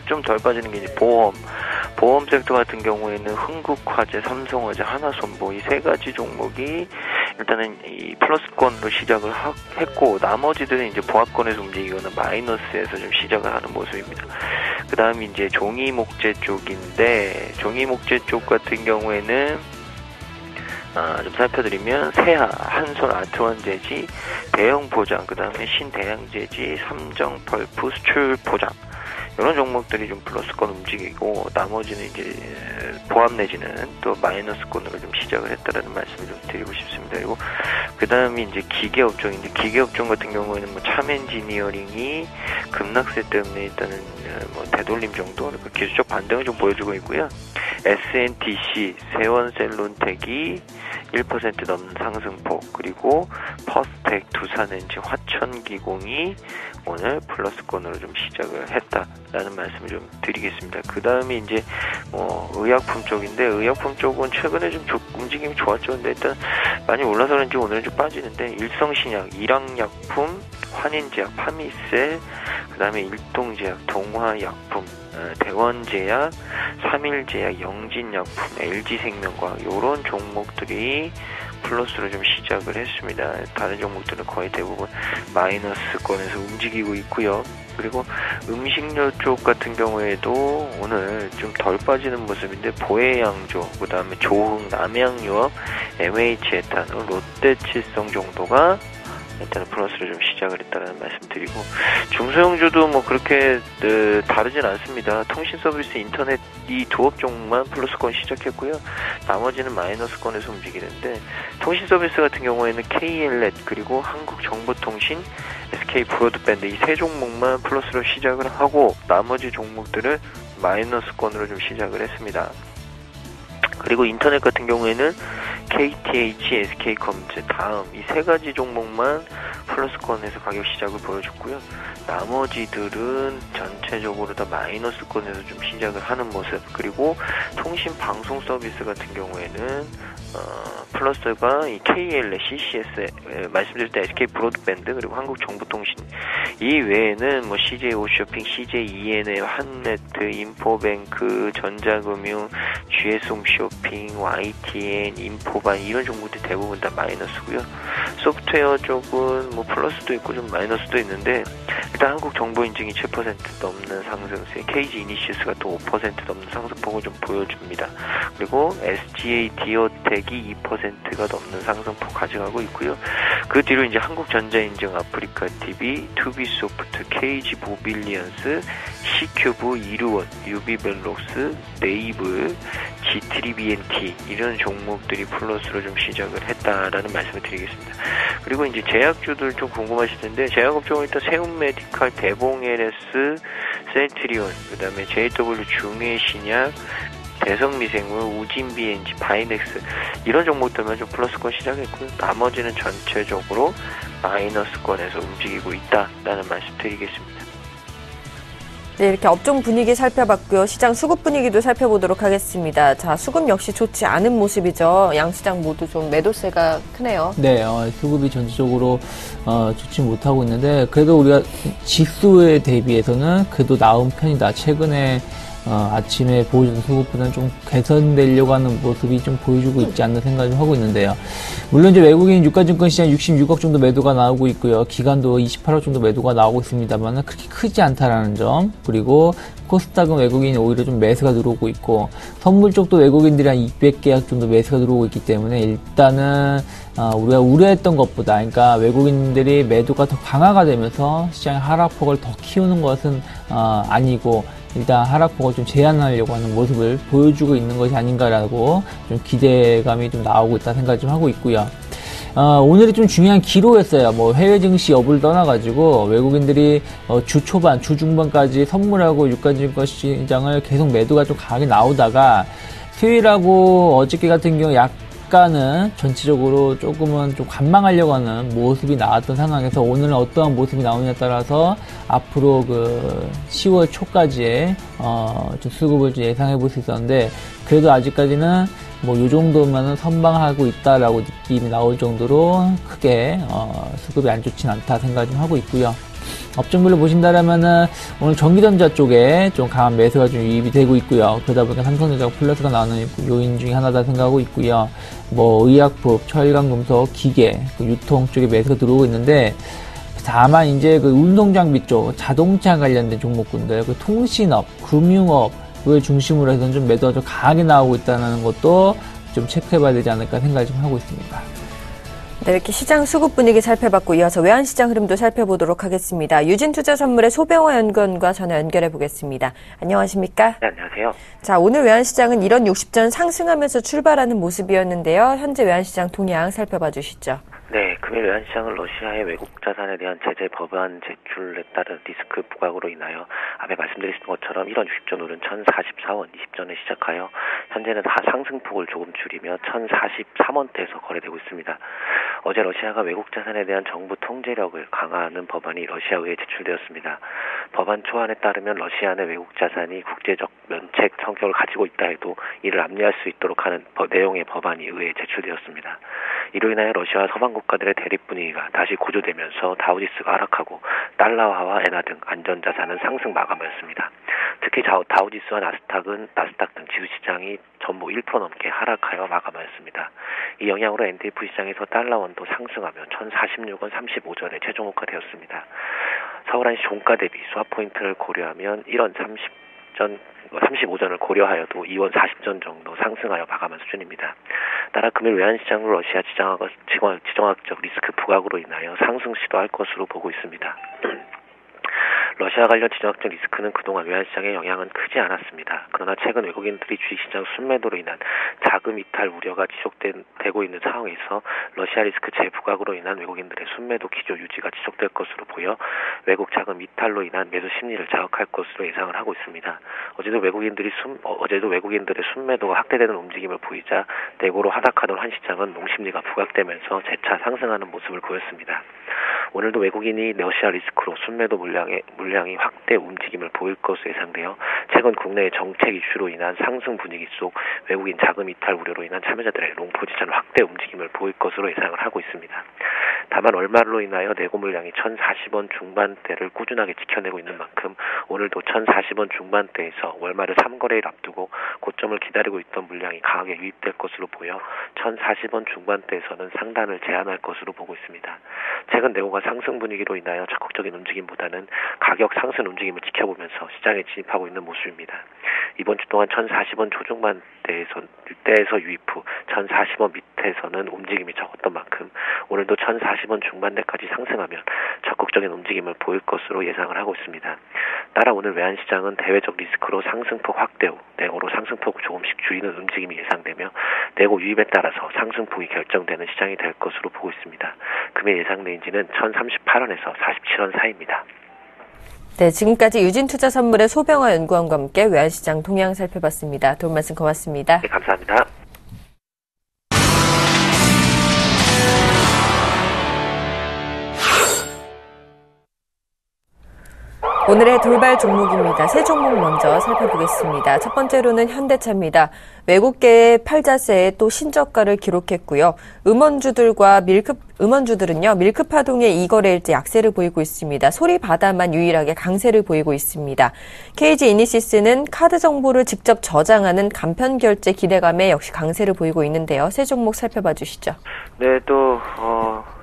S2: 좀 덜 빠지는 게 이제 보험 섹터 같은 경우에는 흥국화재, 삼성화재, 하나손보 이 세 가지 종목이 일단은 이 플러스권으로 시작을 했고, 나머지들은 이제 보합권에서 움직이거나 마이너스에서 좀 시작을 하는 모습입니다. 그 다음에 이제 종이목재 쪽인데, 종이목재 쪽 같은 경우에는 좀 살펴드리면 세하, 한솔, 아트원재지, 대형포장, 그 다음에 신대양재지, 삼정펄프, 수출포장 이런 종목들이 좀 플러스권 움직이고, 나머지는 이제 보합 내지는 또 마이너스권으로 좀 시작을 했다라는 말씀을 좀 드리고 싶습니다. 그리고 그 다음에 이제 기계업종인데, 기계업종 같은 경우에는 참엔지니어링이
S5: 급락세 때문에 일단은 뭐 되돌림 정도 기술적 반등을 좀 보여주고 있고요. SNTC, 세원셀론텍이 1% 넘는 상승폭, 그리고 퍼스텍, 두산엔진, 화천기공이 오늘 플러스권으로 좀 시작을 했다라는 말씀을 좀 드리겠습니다. 그 다음에 이제 의약품 쪽인데, 의약품 쪽은 최근에 좀 움직임이 좋았죠. 근데 일단 많이 올라서 그런지 오늘은 좀 빠지는데, 일성신약, 일항약품, 환인제약, 파미셀, 그 다음에 일동제약, 동화약품, 대원제약, 삼일제약, 영진약품, LG생명과학 이런 종목들이 플러스로 좀 시작을 했습니다. 다른 종목들은 거의 대부분 마이너스권에서 움직이고 있고요. 그리고 음식료 쪽 같은 경우에도 오늘 좀 덜 빠지는 모습인데, 보혜양조, 그 다음에 조흥, 남양유업, MH에탄올, 롯데칠성 정도가 일단은 플러스로 좀 시작을 했다는 말씀드리고, 중소형주도 뭐 그렇게 다르진 않습니다. 통신 서비스, 인터넷 이 두 업종만 플러스권 시작했고요. 나머지는 마이너스권에서 움직이는데, 통신 서비스 같은 경우에는 KLnet, 그리고 한국정보통신, SK 브로드밴드 이 세 종목만 플러스로 시작을 하고, 나머지 종목들을 마이너스권으로 좀 시작을 했습니다. 그리고 인터넷 같은 경우에는 KTH, SK컴즈, 다음 이 세 가지 종목만 플러스권에서 가격 시작을 보여줬고요. 나머지들은 전체적으로 다 마이너스권에서 좀 시작을 하는 모습. 그리고 통신 방송 서비스 같은 경우에는 플러스가 이 KLnet, CCS, 말씀드릴 때 SK 브로드밴드, 그리고 한국정보통신 이 외에는 뭐 CJ 오쇼핑, CJ ENA, 한네트, 인포뱅크, 전자금융, GS홈쇼핑, YTN, 인포반 이런 종목들이 대부분 다 마이너스고요. 소프트웨어 쪽은 뭐 플러스도 있고 좀 마이너스도 있는데, 일단 한국정보인증이 7% 넘는 상승세, KG 이니시스가 또 5% 넘는 상승폭을 좀 보여줍니다. 그리고 SGA 디오텍이 2%가 넘는 상승폭 가져가고 있고요. 그 뒤로 이제 한국전자인증, 아프리카 TV, 투비소프트, KG 모빌리언스, C큐브, 이루원, 유비벨록스, 네이블, G3BNT 이런 종목들이 플러스로 좀 시작을 했다라는 말씀을 드리겠습니다. 그리고 이제 제약주들 좀 궁금하실 텐데, 제약업종은 일단 세움메디칼, 대봉LS, 센트리온, 그 다음에 JW 중해신약, 대성미생물, 우진비엔지, 바이넥스 이런 종목들만 좀 플러스권 시작했고요. 나머지는 전체적으로 마이너스권에서 움직이고 있다라는 말씀 드리겠습니다.
S1: 네, 이렇게 업종 분위기 살펴봤고요. 시장 수급 분위기도 살펴보도록 하겠습니다. 자, 수급 역시 좋지 않은 모습이죠. 양시장 모두 좀 매도세가 크네요.
S4: 네, 수급이 전체적으로 좋지 못하고 있는데, 그래도 우리가 지수에 대비해서는 그래도 나은 편이다. 최근에 아침에 보여준 수급보다는 좀 개선되려고 하는 모습이 좀 보여주고 있지 않나 생각을 좀 하고 있는데요. 물론 이제 외국인 유가증권 시장 66억 정도 매도가 나오고 있고요. 기관도 28억 정도 매도가 나오고 있습니다만 그렇게 크지 않다라는 점. 그리고 코스닥은 외국인이 오히려 좀 매수가 들어오고 있고, 선물 쪽도 외국인들이 한 200계약 정도 매수가 들어오고 있기 때문에 일단은 우리가 우려했던 것보다, 그러니까 외국인들이 매도가 더 강화가 되면서 시장의 하락폭을 더 키우는 것은 아니고, 일단 하락폭을 좀 제한하려고 하는 모습을 보여주고 있는 것이 아닌가라고 좀 기대감이 좀 나오고 있다 생각 좀 하고 있고요. 오늘이 좀 중요한 기로였어요. 뭐 해외 증시 여부를 떠나가지고 외국인들이 주 초반, 주 중반까지 선물하고 유가증권 시장을 계속 매도가 좀 강하게 나오다가 수요일하고 어저께 같은 경우 약간은 전체적으로 조금은 좀 관망하려고 하는 모습이 나왔던 상황에서 오늘은 어떠한 모습이 나오느냐에 따라서 앞으로 그 10월 초까지의 좀 수급을 좀 예상해 볼 수 있었는데, 그래도 아직까지는 뭐 요 정도면은 선방하고 있다라고 느낌이 나올 정도로 크게 수급이 안 좋진 않다 생각 좀 하고 있고요. 업종별로 보신다라면은 오늘 전기전자 쪽에 좀 강한 매수가 좀 유입이 되고 있고요. 그러다 보니까 삼성전자가 플러스가 나오는 요인 중에 하나다 생각하고 있고요. 뭐 의약품, 철강금속, 기계, 유통 쪽에 매수가 들어오고 있는데, 다만 이제 그 운송장비 쪽, 자동차 관련된 종목군들, 그 통신업, 금융업을 중심으로 해서 좀 매도가 좀 강하게 나오고 있다는 것도 좀 체크해봐야 되지 않을까 생각을 좀 하고 있습니다.
S1: 네, 이렇게 시장 수급 분위기 살펴봤고, 이어서 외환시장 흐름도 살펴보도록 하겠습니다. 유진투자선물의 소병호 연구원과 전화 연결해 보겠습니다. 안녕하십니까?
S5: 네, 안녕하세요.
S1: 자, 오늘 외환시장은 1원 60전 상승하면서 출발하는 모습이었는데요. 현재 외환시장 동향 살펴봐 주시죠.
S5: 네,
S6: 금일 외환시장은 러시아의 외국 자산에 대한 제재 법안 제출에 따른 리스크 부각으로 인하여 앞에 말씀드린 것처럼 1원 60전 오른 1044원 20전에 시작하여 현재는 상승폭을 조금 줄이며 1043원대에서 거래되고 있습니다. 어제 러시아가 외국 자산에 대한 정부 통제력을 강화하는 법안이 러시아의회에 제출되었습니다. 법안 초안에 따르면 러시아 내 외국 자산이 국제적 면책 성격을 가지고 있다 해도 이를 압류할 수 있도록 하는 내용의 법안이 의회에 제출되었습니다. 이로 인하여 러시아와 서방 국가들의 대립 분위기가 다시 고조되면서 다우지수가 하락하고 달러화와 엔화 등 안전자산은 상승 마감하였습니다. 특히 다우지수와 나스닥 등 지수시장이 전부 1% 넘게 하락하여 마감하였습니다. 이 영향으로 NDF 시장에서 달러원도 상승하며 1046원 35전에 최종 호가되었습니다. 서울한시 종가 대비 스왑 포인트를 고려하면 1원 35전을 고려하여도 2원 40전 정도 상승하여 마감한 수준입니다. 따라 금일 외환시장은 러시아 지정학적 리스크 부각으로 인하여 상승 시도할 것으로 보고 있습니다. 러시아 관련 지정학적 리스크는 그동안 외환시장에 영향은 크지 않았습니다. 그러나 최근 외국인들이 주식시장 순매도로 인한 자금 이탈 우려가 지속되고 있는 상황에서 러시아 리스크 재부각으로 인한 외국인들의 순매도 기조 유지가 지속될 것으로 보여 외국 자금 이탈로 인한 매수 심리를 자극할 것으로 예상을 하고 있습니다. 어제도 외국인들의 순매도가 확대되는 움직임을 보이자 내고로 하락하던 한시장은 농심리가 부각되면서 재차 상승하는 모습을 보였습니다. 오늘도 외국인이 러시아 리스크로 순매도 물량이 확대 움직임을 보일 것으로 예상되어 최근 국내의 정책 이슈로 인한 상승 분위기 속 외국인 자금 이탈 우려로 인한 참여자들의 롱 포지션 확대 움직임을 보일 것으로 예상을 하고 있습니다. 다만 월말로 인하여 내고 물량이 1040원 중반대를 꾸준하게 지켜내고 있는 만큼 오늘도 1040원 중반대에서 월말을 3거래일 앞두고 고점을 기다리고 있던 물량이 강하게 유입될 것으로 보여 1040원 중반대에서는 상단을 제한할 것으로 보고 있습니다. 최근 내고가 상승 분위기로 인하여 적극적인 움직임보다는 가격 상승 움직임을 지켜보면서 시장에 진입하고 있는 모습입니다. 이번 주 동안 1040원 초중반대에서 유입 후 1040원 밑에서는 움직임이 적었던 만큼 오늘도 1040원 중반대까지 상승하면 적극적인 움직임을 보일 것으로 예상을 하고 있습니다. 따라 오늘 외환시장은 대외적 리스크로 상승폭 확대 후 내고로 상승폭을 조금씩 줄이는 움직임이 예상되며 내고 유입에 따라서 상승폭이 결정되는 시장이 될 것으로 보고 있습니다. 금일 예상 레인지는 1038원에서 47원 사이입니다.
S1: 네, 지금까지 유진투자선물의 소병화 연구원과 함께 외환시장 동향 살펴봤습니다. 도움 말씀 고맙습니다.
S6: 네, 감사합니다.
S1: 오늘의 돌발 종목입니다. 세 종목 먼저 살펴보겠습니다. 첫 번째로는 현대차입니다. 외국계의 팔자세에 또 신저가를 기록했고요. 음원주들은요, 밀크 파동의 2거래일째 약세를 보이고 있습니다. 소리바다만 유일하게 강세를 보이고 있습니다. KG 이니시스는 카드 정보를 직접 저장하는 간편 결제 기대감에 역시 강세를 보이고 있는데요. 세 종목 살펴봐 주시죠.
S5: 네,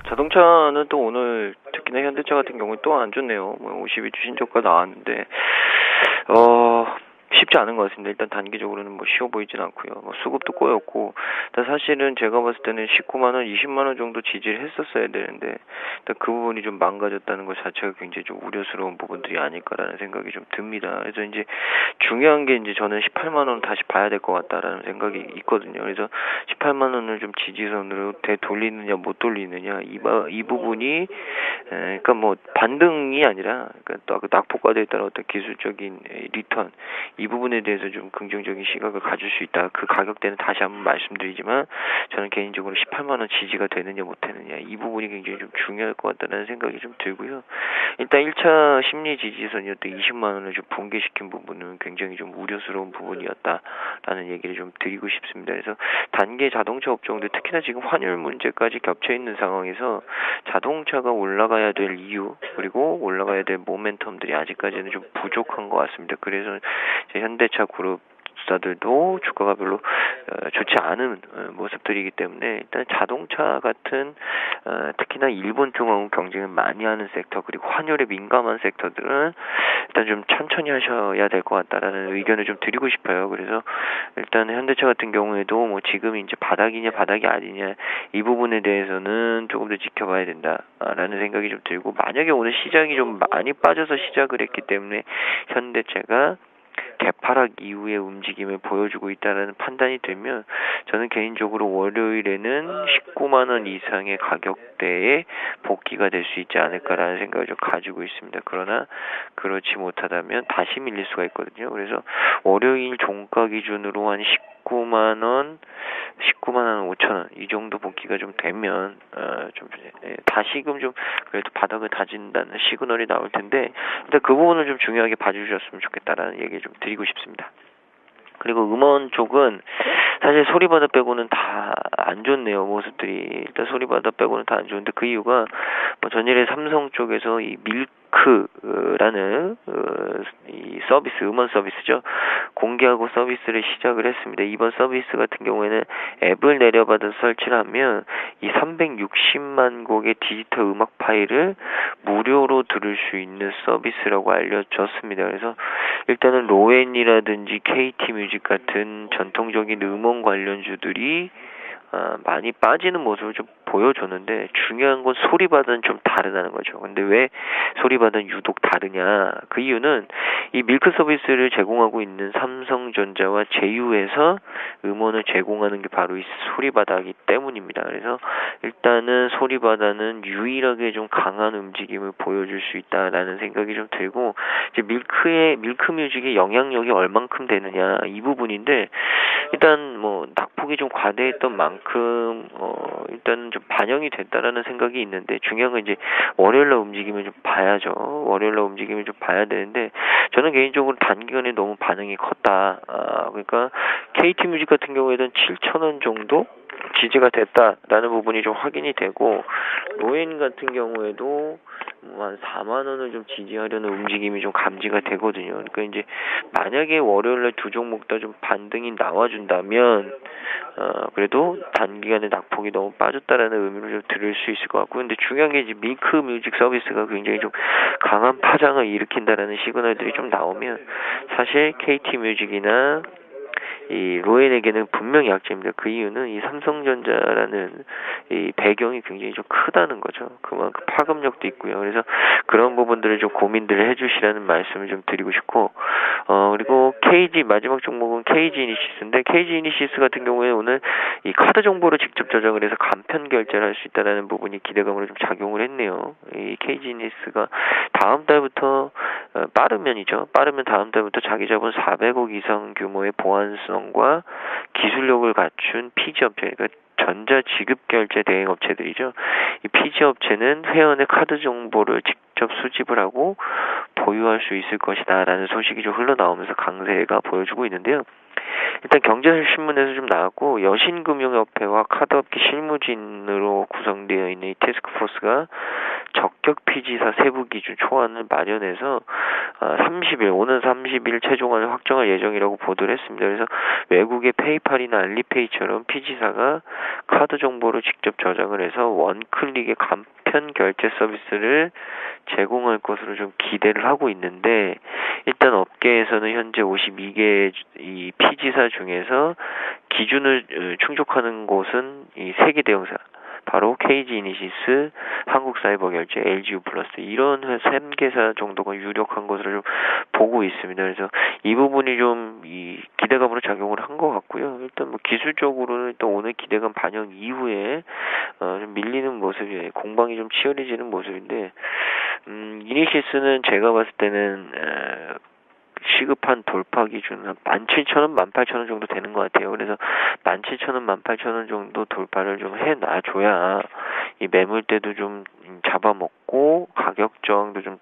S5: 자동차는 또 오늘 특히나 현대차 같은 경우는 또 안 좋네요. 52주 신저가 나왔는데 쉽지 않은 것 같습니다. 일단 단기적으로는 쉬워 보이진 않고요. 수급도 꼬였고, 사실은 제가 봤을 때는 19만 원, 20만 원 정도 지지를 했었어야 되는데, 일단 그 부분이 좀 망가졌다는 것 자체가 굉장히 좀 우려스러운 부분들이 아닐까라는 생각이 좀 듭니다. 그래서 이제 중요한 게 이제 저는 18만 원을 다시 봐야 될 것 같다라는 생각이 있거든요. 그래서 18만 원을 좀 지지선으로 되돌리느냐 못 돌리느냐 이 부분이 그러니까 반등이 아니라 그러니까 또 낙폭과대에 따른 어떤 기술적인 리턴 이 부분에 대해서 좀 긍정적인 시각을 가질 수 있다. 그 가격대는 다시 한번 말씀드리지만 저는 개인적으로 18만 원 지지가 되느냐 못 되느냐 이 부분이 굉장히 좀 중요할 것 같다는 생각이 좀 들고요. 일단 1차 심리 지지선이었던 20만 원을 좀 붕괴시킨 부분은 굉장히 좀 우려스러운 부분이었다라는 얘기를 좀 드리고 싶습니다. 그래서 단계 자동차 업종들 특히나 지금 환율 문제까지 겹쳐 있는 상황에서 자동차가 올라가야 될 이유 그리고 올라가야 될 모멘텀들이 아직까지는 좀 부족한 것 같습니다. 그래서 현대차 그룹사들도 주가가 별로 좋지 않은 모습들이기 때문에 일단 자동차 같은 특히나 일본 중앙 경쟁을 많이 하는 섹터 그리고 환율에 민감한 섹터들은 일단 좀 천천히 하셔야 될 것 같다라는 의견을 좀 드리고 싶어요. 그래서 일단 현대차 같은 경우에도 지금이 이제 바닥이냐 바닥이 아니냐 이 부분에 대해서는 조금 더 지켜봐야 된다라는 생각이 좀 들고 만약에 오늘 시장이 좀 많이 빠져서 시작을 했기 때문에 현대차가 개파락 이후의 움직임을 보여주고 있다는 판단이 되면 저는 개인적으로 월요일에는 19만 원 이상의 가격대에 복귀가 될 수 있지 않을까라는 생각을 좀 가지고 있습니다. 그러나 그렇지 못하다면 다시 밀릴 수가 있거든요. 그래서 월요일 종가 기준으로 한 19만 원 5천 원 이 정도 복귀가 좀 되면 좀 다시금 좀 그래도 바닥을 다진다는 시그널이 나올 텐데 일단 그 부분을 좀 중요하게 봐주셨으면 좋겠다라는 얘기 좀 드리고 싶습니다. 그리고 음원 쪽은 사실 소리바다 빼고는 다 안 좋네요. 모습들이 일단 소리바다 빼고는 다 안 좋은데 그 이유가 뭐 전일에 삼성 쪽에서 이 밀크라는 이 서비스 음원 서비스죠. 공개하고 서비스를 시작을 했습니다. 이번 서비스 같은 경우에는 앱을 내려받아서 설치를 하면 이 360만 곡의 디지털 음악 파일을 무료로 들을 수 있는 서비스라고 알려졌습니다. 그래서 일단은 로엔이라든지 KT 뮤직 같은 전통적인 음원 관련주들이 많이 빠지는 모습을 좀 보여줬는데 중요한 건 소리바다는 좀 다르다는 거죠. 근데 왜 소리바다는 유독 다르냐? 그 이유는 이 밀크 서비스를 제공하고 있는 삼성전자와 제휴해서 음원을 제공하는 게 바로 이 소리바다이기 때문입니다. 그래서 일단은 소리바다는 유일하게 좀 강한 움직임을 보여줄 수 있다라는 생각이 좀 들고 이제 밀크 뮤직의 영향력이 얼만큼 되느냐 이 부분인데 일단 뭐 낙폭이 좀 과대했던 만큼 일단은 좀 반영이 됐다라는 생각이 있는데 중요한 건 이제 월요일날 움직임을 좀 봐야죠. 월요일날 움직임을 좀 봐야 되는데 저는 개인적으로 단기간에 너무 반응이 컸다. 그러니까 KT 뮤직 같은 경우에는 7,000원 정도 지지가 됐다라는 부분이 좀 확인이 되고 로엔 같은 경우에도 한 4만 원을 좀 지지하려는 움직임이 좀 감지가 되거든요. 그러니까 이제 만약에 월요일날 두 종목 다 좀 반등이 나와준다면 그래도 단기간에 낙폭이 너무 빠졌다라는 의미로 좀 들을 수 있을 것 같고 근데 중요한 게 이제 밀크 뮤직 서비스가 굉장히 좀 강한 파장을 일으킨다라는 시그널들이 좀 나오면 사실 KT 뮤직이나 이 로엔에게는 분명히 약점입니다. 그 이유는 이 삼성전자라는 이 배경이 굉장히 좀 크다는 거죠. 그만큼 파급력도 있고요. 그래서 그런 부분들을 좀 고민들을 해주시라는 말씀을 좀 드리고 싶고, 그리고 KG 마지막 종목은 KG 이니시스인데 KG 이니시스 같은 경우에 오늘 이 카드 정보를 직접 저장을 해서 간편 결제를 할 수 있다라는 부분이 기대감으로 좀 작용을 했네요. 이 KG 이니시스가 다음 달부터 빠르면 다음 달부터 자기 자본 400억 이상 규모의 보안성과 기술력을 갖춘 피지 업체, 그러니까 전자 지급 결제 대행 업체들이죠. 이 피지 업체는 회원의 카드 정보를 직접 수집을 하고 보유할 수 있을 것이다라는 소식이 좀 흘러나오면서 강세가 보여주고 있는데요. 일단 경제신문에서 좀 나왔고 여신금융협회와 카드업계 실무진으로 구성되어 있는 이 태스크포스가 적격 피지사 세부 기준 초안을 마련해서 30일 오는 30일 최종안을 확정할 예정이라고 보도를 했습니다. 그래서 외국의 페이팔이나 알리페이처럼 피지사가 카드 정보를 직접 저장을 해서 원클릭의 간편 결제 서비스를 제공할 것으로 좀 기대를 하고 있는데 일단 업계에서는 현재 52개 이 피지사 중에서 기준을 충족하는 곳은 이 3개 대형사 바로 KG 이니시스, 한국사이버결제, LGU 플러스 이런 3개사 정도가 유력한 것으로 좀 보고 있습니다. 그래서 이 부분이 좀 이 기대감으로 작용을 한 것 같고요. 일단 뭐 기술적으로는 또 오늘 기대감 반영 이후에 좀 밀리는 모습이 공방이 좀 치열해지는 모습인데 이니시스는 제가 봤을 때는 시급한 돌파 기준은 17,000원, 18,000원 정도 되는 것 같아요. 그래서 17,000원, 18,000원 정도 돌파를 좀 해놔줘야 이 매물대도 좀 잡아먹고 가격 저항도 좀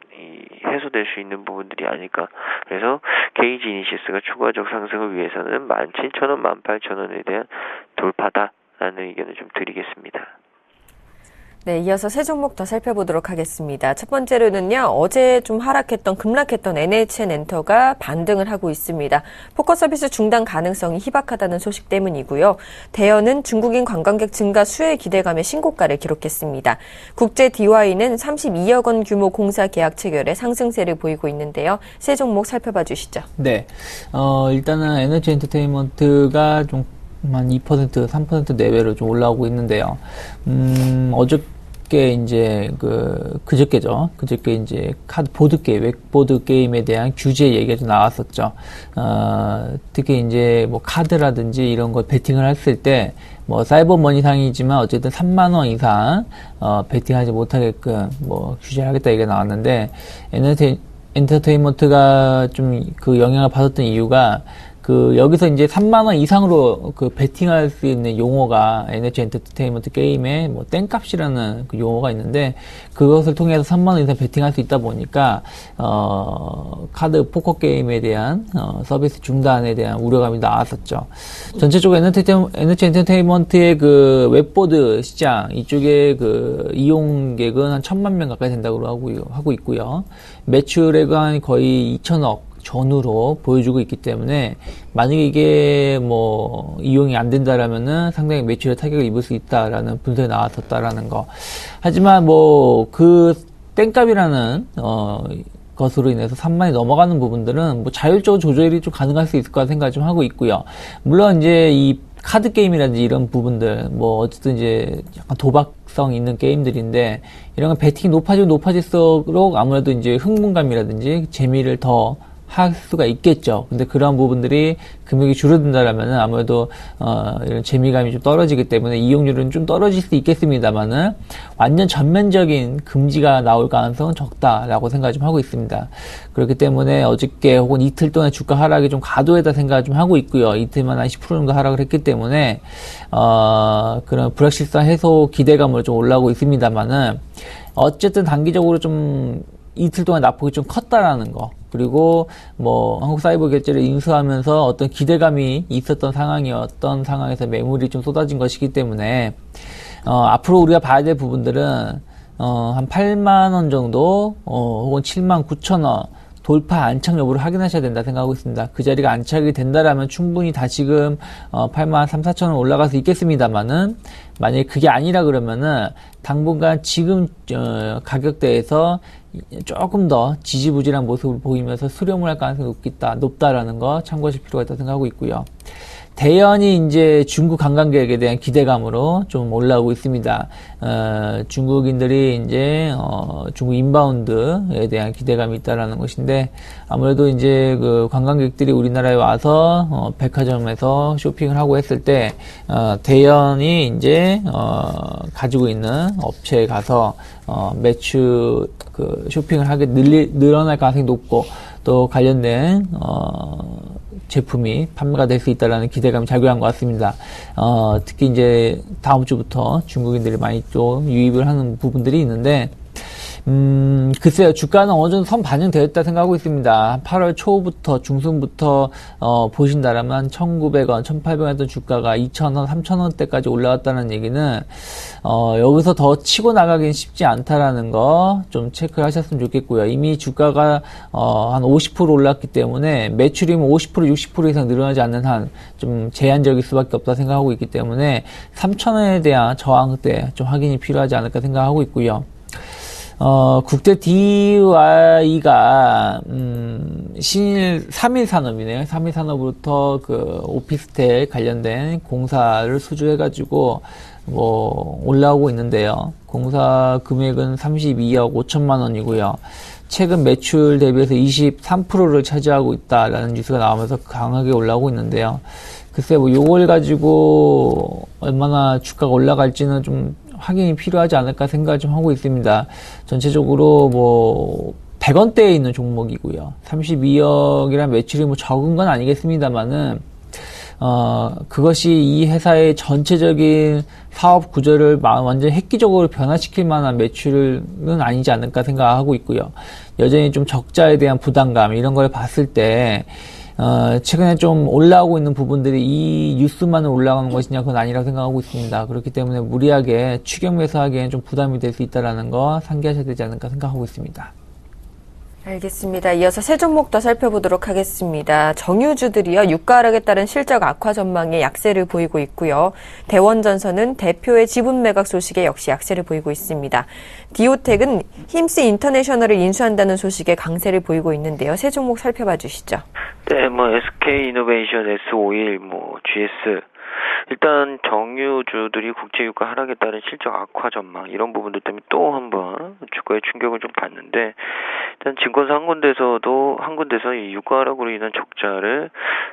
S5: 해소될 수 있는 부분들이 아닐까. 그래서 KG 이니시스가 추가적 상승을 위해서는 17,000원, 18,000원에 대한 돌파다라는 의견을 좀 드리겠습니다.
S1: 네, 이어서 세 종목 더 살펴보도록 하겠습니다. 첫 번째로는요, 어제 좀 급락했던 NHN엔터가 반등을 하고 있습니다. 포커 서비스 중단 가능성이 희박하다는 소식 때문이고요. 대여는 중국인 관광객 증가 수혜 기대감에 신고가를 기록했습니다. 국제 DY는 32억 원 규모 공사 계약 체결에 상승세를 보이고 있는데요. 세 종목 살펴봐 주시죠.
S4: 네, 일단은 에너지 엔터테인먼트가 좀 한 2%, 3% 내외로 좀 올라오고 있는데요. 어저께 이제 그저께죠. 그저께 이제 웹보드 게임에 대한 규제 얘기가 좀 나왔었죠. 특히 이제 뭐 카드라든지 이런 걸 베팅을 했을 때 뭐 사이버머니상이지만 어쨌든 3만 원 이상 베팅하지 못하게끔 뭐 규제하겠다 얘기가 나왔는데 엔터테인먼트가 좀 그 영향을 받았던 이유가 여기서 이제 3만원 이상으로 베팅할 수 있는 용어가 NH 엔터테인먼트 게임에 뭐 땡값이라는 그 용어가 있는데 그것을 통해서 3만원 이상 베팅할 수 있다 보니까, 카드 포커 게임에 대한, 서비스 중단에 대한 우려감이 나왔었죠. 전체적으로 NH 엔터테인먼트의 웹보드 시장, 이쪽에 이용객은 한 1,000만 명 가까이 된다고 하고 있고요. 매출액은 거의 2천억 전후로 보여주고 있기 때문에 만약에 이게 뭐 이용이 안 된다라면은 상당히 매출에 타격을 입을 수 있다라는 분석이 나왔었다라는 거. 하지만 뭐 땡값이라는 것으로 인해서 3만이 넘어가는 부분들은 뭐 자율적으로 조절이 좀 가능할 수 있을 거라 생각을 좀 하고 있고요. 물론 이제 이 카드 게임이라든지 이런 부분들, 뭐 어쨌든 이제 약간 도박성 있는 게임들인데 이런 건 베팅이 높아질수록 아무래도 이제 흥분감이라든지 재미를 더 할 수가 있겠죠. 근데 그런 부분들이 금액이 줄어든다라면은 아무래도 이런 재미감이 좀 떨어지기 때문에 이용률은 좀 떨어질 수 있겠습니다만은 완전 전면적인 금지가 나올 가능성은 적다라고 생각 좀 하고 있습니다. 그렇기 때문에 어저께 혹은 이틀 동안 주가 하락이 좀 과도했다 생각을 좀 하고 있고요. 이틀만 한 10% 정도 하락을 했기 때문에 그런 불확실성 해소 기대감으로 좀 올라오고 있습니다만은 어쨌든 단기적으로 좀 이틀 동안 낙폭이 좀 컸다라는 거. 그리고 뭐 한국사이버결제를 인수하면서 어떤 기대감이 있었던 상황이었던 상황에서 매물이 좀 쏟아진 것이기 때문에 앞으로 우리가 봐야 될 부분들은 한 8만 원 정도 혹은 7만 9천 원 돌파 안착 여부를 확인하셔야 된다 생각하고 있습니다. 그 자리가 안착이 된다라면 충분히 다시금 8만 3, 4천 원 올라갈 수 있겠습니다만은 만약에 그게 아니라 그러면은 당분간 지금 가격대에서 조금 더 지지부진한 모습을 보이면서 수렴을 할 가능성이 높다라는 거 참고하실 필요가 있다고 생각하고 있고요. 대연이 이제 중국 관광객에 대한 기대감으로 좀 올라오고 있습니다. 중국인들이 이제 중국 인바운드에 대한 기대감이 있다라는 것인데 아무래도 이제 관광객들이 우리나라에 와서 백화점에서 쇼핑을 하고 했을 때 대연이 이제 가지고 있는 업체에 가서 매출 쇼핑을 하게 늘어날 가능성이 높고 또 관련된 제품이 판매가 될 수 있다라는 기대감이 작용한 것 같습니다. 특히 이제 다음 주부터 중국인들이 많이 좀 유입을 하는 부분들이 있는데, 글쎄요, 주가는 어느 정도 선 반영되었다 생각하고 있습니다. 8월 초부터, 중순부터, 보신다라면 1,900원, 1,800원 했던 주가가 2,000원, 3,000원대까지 올라왔다는 얘기는, 여기서 더 치고 나가긴 쉽지 않다라는 거 좀 체크를 하셨으면 좋겠고요. 이미 주가가, 한 50% 올랐기 때문에 매출이면 50%, 60% 이상 늘어나지 않는 한 좀 제한적일 수밖에 없다 생각하고 있기 때문에 3,000원에 대한 저항대 좀 확인이 필요하지 않을까 생각하고 있고요. 국대 DY가, 신일 3일 산업이네요. 3일 산업으로부터 오피스텔 관련된 공사를 수주해가지고, 올라오고 있는데요. 공사 금액은 32억 5천만 원이고요. 최근 매출 대비해서 23%를 차지하고 있다라는 뉴스가 나오면서 강하게 올라오고 있는데요. 글쎄, 요걸 가지고 얼마나 주가가 올라갈지는 좀 확인이 필요하지 않을까 생각을 좀 하고 있습니다. 전체적으로 100원대에 있는 종목이고요. 32억이란 매출이 적은 건 아니겠습니다만은, 그것이 이 회사의 전체적인 사업 구조를 완전히 획기적으로 변화시킬 만한 매출은 아니지 않을까 생각하고 있고요. 여전히 좀 적자에 대한 부담감, 이런 걸 봤을 때, 최근에 좀 올라오고 있는 부분들이 이 뉴스만으로 올라가는 것이냐, 그건 아니라고 생각하고 있습니다. 그렇기 때문에 무리하게 추격 매수하기에는 좀 부담이 될 수 있다는 거 상기하셔야 되지 않을까 생각하고 있습니다.
S1: 알겠습니다. 이어서 세 종목 더 살펴보도록 하겠습니다. 정유주들이요, 유가 하락에 따른 실적 악화 전망에 약세를 보이고 있고요. 대원전선은 대표의 지분 매각 소식에 역시 약세를 보이고 있습니다. 디오텍은 힘스 인터내셔널을 인수한다는 소식에 강세를 보이고 있는데요. 세 종목 살펴봐 주시죠.
S5: 네, SK 이노베이션, S51, GS 일단 정유주들이 국제유가 하락에 따른 실적 악화 전망 이런 부분들 때문에 또 한번 주가에 충격을 좀 받는데 일단 증권사 한 군데서 이 유가 하락으로 인한 적자를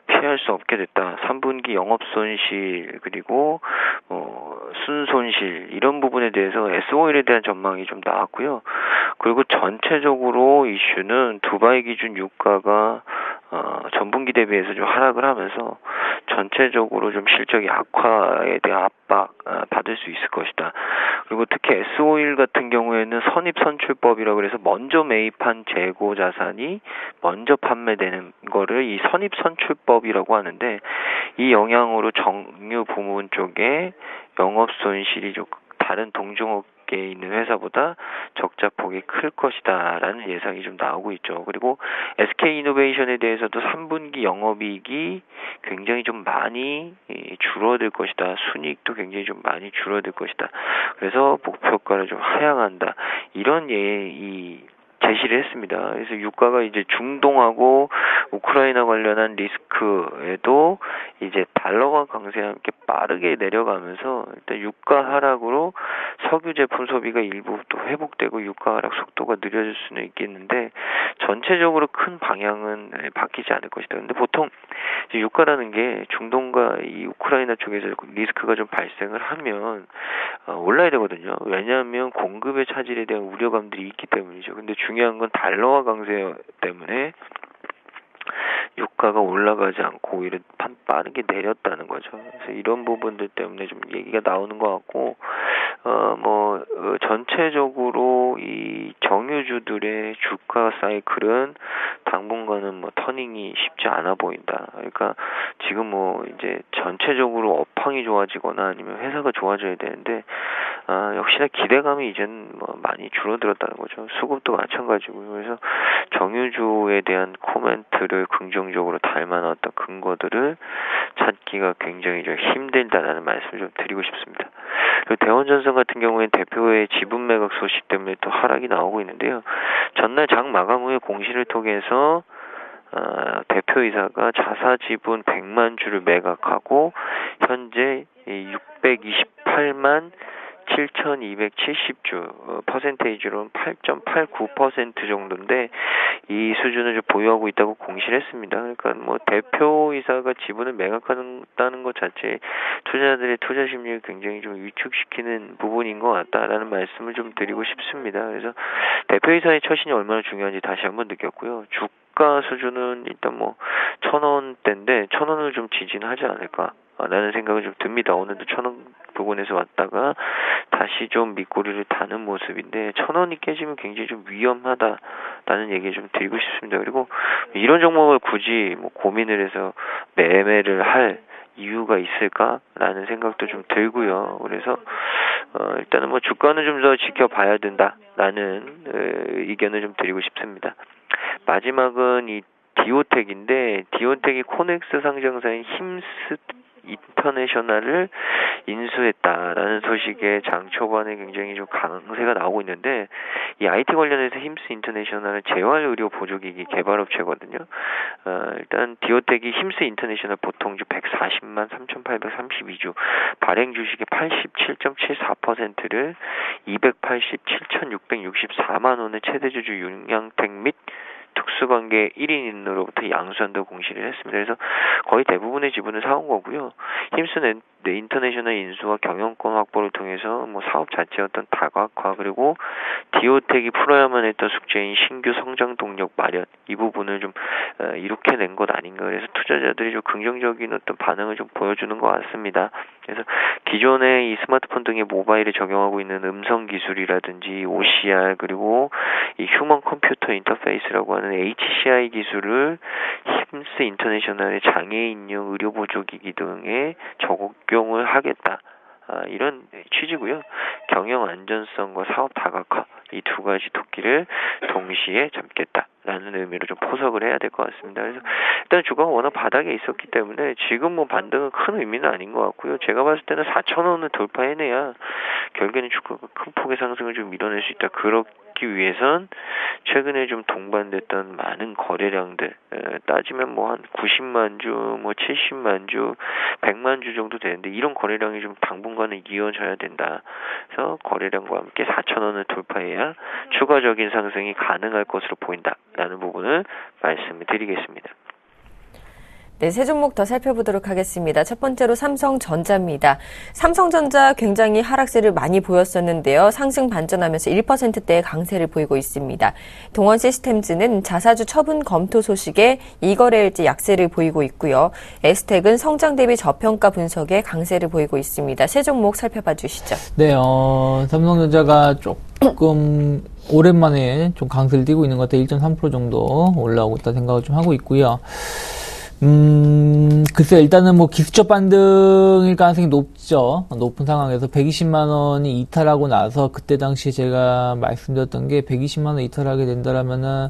S5: 피할 수 없게 됐다. 3분기 영업 손실 그리고 순손실 이런 부분에 대해서 S-오일에 대한 전망이 좀 나왔고요. 그리고 전체적으로 이슈는 두바이 기준 유가가 전분기 대비해서 좀 하락을 하면서 전체적으로 좀 실적이 악화에 대한 압박 받을 수 있을 것이다. 그리고 특히 S-오일 같은 경우에는 선입선출법이라고 해서 먼저 매입한 재고 자산이 먼저 판매되는 거를 이 선입선출법이라고 하는데 이 영향으로 정유 부문 쪽에 영업 손실이 좀 다른 동종업계에 있는 회사보다 적자폭이 클 것이다라는 예상이 좀 나오고 있죠. 그리고 SK이노베이션에 대해서도 3분기 영업이익이 굉장히 좀 많이 줄어들 것이다. 순이익도 굉장히 좀 많이 줄어들 것이다. 그래서 목표가를 좀 하향한다. 이런 제시를 했습니다. 그래서 유가가 이제 중동하고 우크라이나 관련한 리스크에도 이제 달러가 강세와 함께 빠르게 내려가면서 일단 유가 하락으로 석유 제품 소비가 일부 또 회복되고 유가 하락 속도가 느려질 수는 있겠는데 전체적으로 큰 방향은 바뀌지 않을 것이다. 근데 보통 이제 유가라는 게 중동과 이 우크라이나 쪽에서 리스크가 좀 발생을 하면 올라야 되거든요. 왜냐하면 공급의 차질에 대한 우려감들이 있기 때문이죠. 근데 중요한 건 달러화 강세 때문에 유가가 올라가지 않고 오히려 빠르게 내렸다는 거죠. 그래서 이런 부분들 때문에 좀 얘기가 나오는 것 같고, 전체적으로 이 정유주들의 주가 사이클은 당분간은 터닝이 쉽지 않아 보인다. 그러니까 지금 이제 전체적으로 업황이 좋아지거나 아니면 회사가 좋아져야 되는데, 역시나 기대감이 이젠 많이 줄어들었다는 거죠. 수급도 마찬가지고요. 그래서 정유주에 대한 코멘트를 긍정적으로 닮아놨던 근거들을 찾기가 굉장히 좀 힘들다라는 말씀을 좀 드리고 싶습니다. 그리고 대원전선 같은 경우에는 대표의 지분 매각 소식 때문에 또 하락이 나오고 있는데요. 전날 장 마감 후에 공시를 통해서 대표이사가 자사 지분 100만 주를 매각하고 현재 628만 7,270주, 퍼센테이지로는 8.89% 정도인데, 이 수준을 좀 보유하고 있다고 공시를 했습니다. 그러니까 대표이사가 지분을 매각한다는 것 자체에 투자자들의 투자 심리를 굉장히 좀 위축시키는 부분인 것 같다라는 말씀을 좀 드리고 싶습니다. 그래서 대표이사의 처신이 얼마나 중요한지 다시 한번 느꼈고요. 주가 수준은 일단 1,000원대인데, 1,000원을 좀 지지하지 않을까. 라는 생각이 좀 듭니다. 오늘도 1,000원 부근에서 왔다가 다시 좀 밑꼬리를 다는 모습인데 1,000원이 깨지면 굉장히 좀 위험하다라는 얘기 좀 드리고 싶습니다. 그리고 이런 종목을 굳이 고민을 해서 매매를 할 이유가 있을까라는 생각도 좀 들고요. 그래서 일단은 주가는 좀 더 지켜봐야 된다라는 의견을 좀 드리고 싶습니다. 마지막은 이 디오텍인데 디오텍이 코넥스 상장사인 힘스 인터내셔널을 인수했다라는 소식에 장 초반에 굉장히 좀 강세가 나오고 있는데 이 IT 관련해서 힘스 인터내셔널은 재활의료 보조기기 개발업체거든요. 일단 디오텍이 힘스 인터내셔널 보통주 140만 3,832주 발행 주식의 87.74%를 287,664만 원의 최대주주 윤양택 및 특수관계 1인으로부터 양수한다고 공시를 했습니다. 그래서 거의 대부분의 지분을 사온 거고요. 힘스 인터내셔널 인수와 경영권 확보를 통해서 사업 자체의 어떤 다각화 그리고 디오텍이 풀어야만 했던 숙제인 신규 성장 동력 마련 이 부분을 좀 이룩해낸 것 아닌가. 그래서 투자자들이 좀 긍정적인 어떤 반응을 좀 보여주는 것 같습니다. 그래서 기존의 이 스마트폰 등의 모바일에 적용하고 있는 음성 기술이라든지 OCR 그리고 이 휴먼 컴퓨터 인터페이스라고 하는 HCI 기술을 힘스 인터내셔널의 장애인용 의료보조기기 등에 적용을 하겠다. 이런 취지고요. 경영 안전성과 사업 다각화 이 두 가지 토끼를 동시에 잡겠다. 라는 의미로 좀 포석을 해야 될 것 같습니다. 그래서 일단 주가가 워낙 바닥에 있었기 때문에 지금 뭐 반등은 큰 의미는 아닌 것 같고요. 제가 봤을 때는 4,000원을 돌파해내야 결국에는 주가가 큰 폭의 상승을 좀 밀어낼 수 있다. 그렇기 위해선 최근에 좀 동반됐던 많은 거래량들 따지면 뭐 한 90만 주, 뭐 70만 주, 100만 주 정도 되는데 이런 거래량이 좀 당분간은 이어져야 된다. 그래서 거래량과 함께 4,000원을 돌파해야 추가적인 상승이 가능할 것으로 보인다라는 부분을 말씀을 드리겠습니다.
S1: 네, 세 종목 더 살펴보도록 하겠습니다. 첫 번째로 삼성전자입니다. 삼성전자 굉장히 하락세를 많이 보였었는데요. 상승 반전하면서 1%대의 강세를 보이고 있습니다. 동원시스템즈는 자사주 처분 검토 소식에 이거래일지 약세를 보이고 있고요. 에스텍은 성장 대비 저평가 분석에 강세를 보이고 있습니다. 세 종목 살펴봐 주시죠.
S4: 네, 삼성전자가 조금 오랜만에 좀 강세를 띠고 있는 것 같아요. 1.3% 정도 올라오고 있다 생각을 좀 하고 있고요. 글쎄, 일단은 뭐 기술적 반등일 가능성이 높죠. 높은 상황에서 120만 원이 이탈하고 나서 그때 당시 제가 말씀드렸던 게 120만 원 이탈하게 된다라면은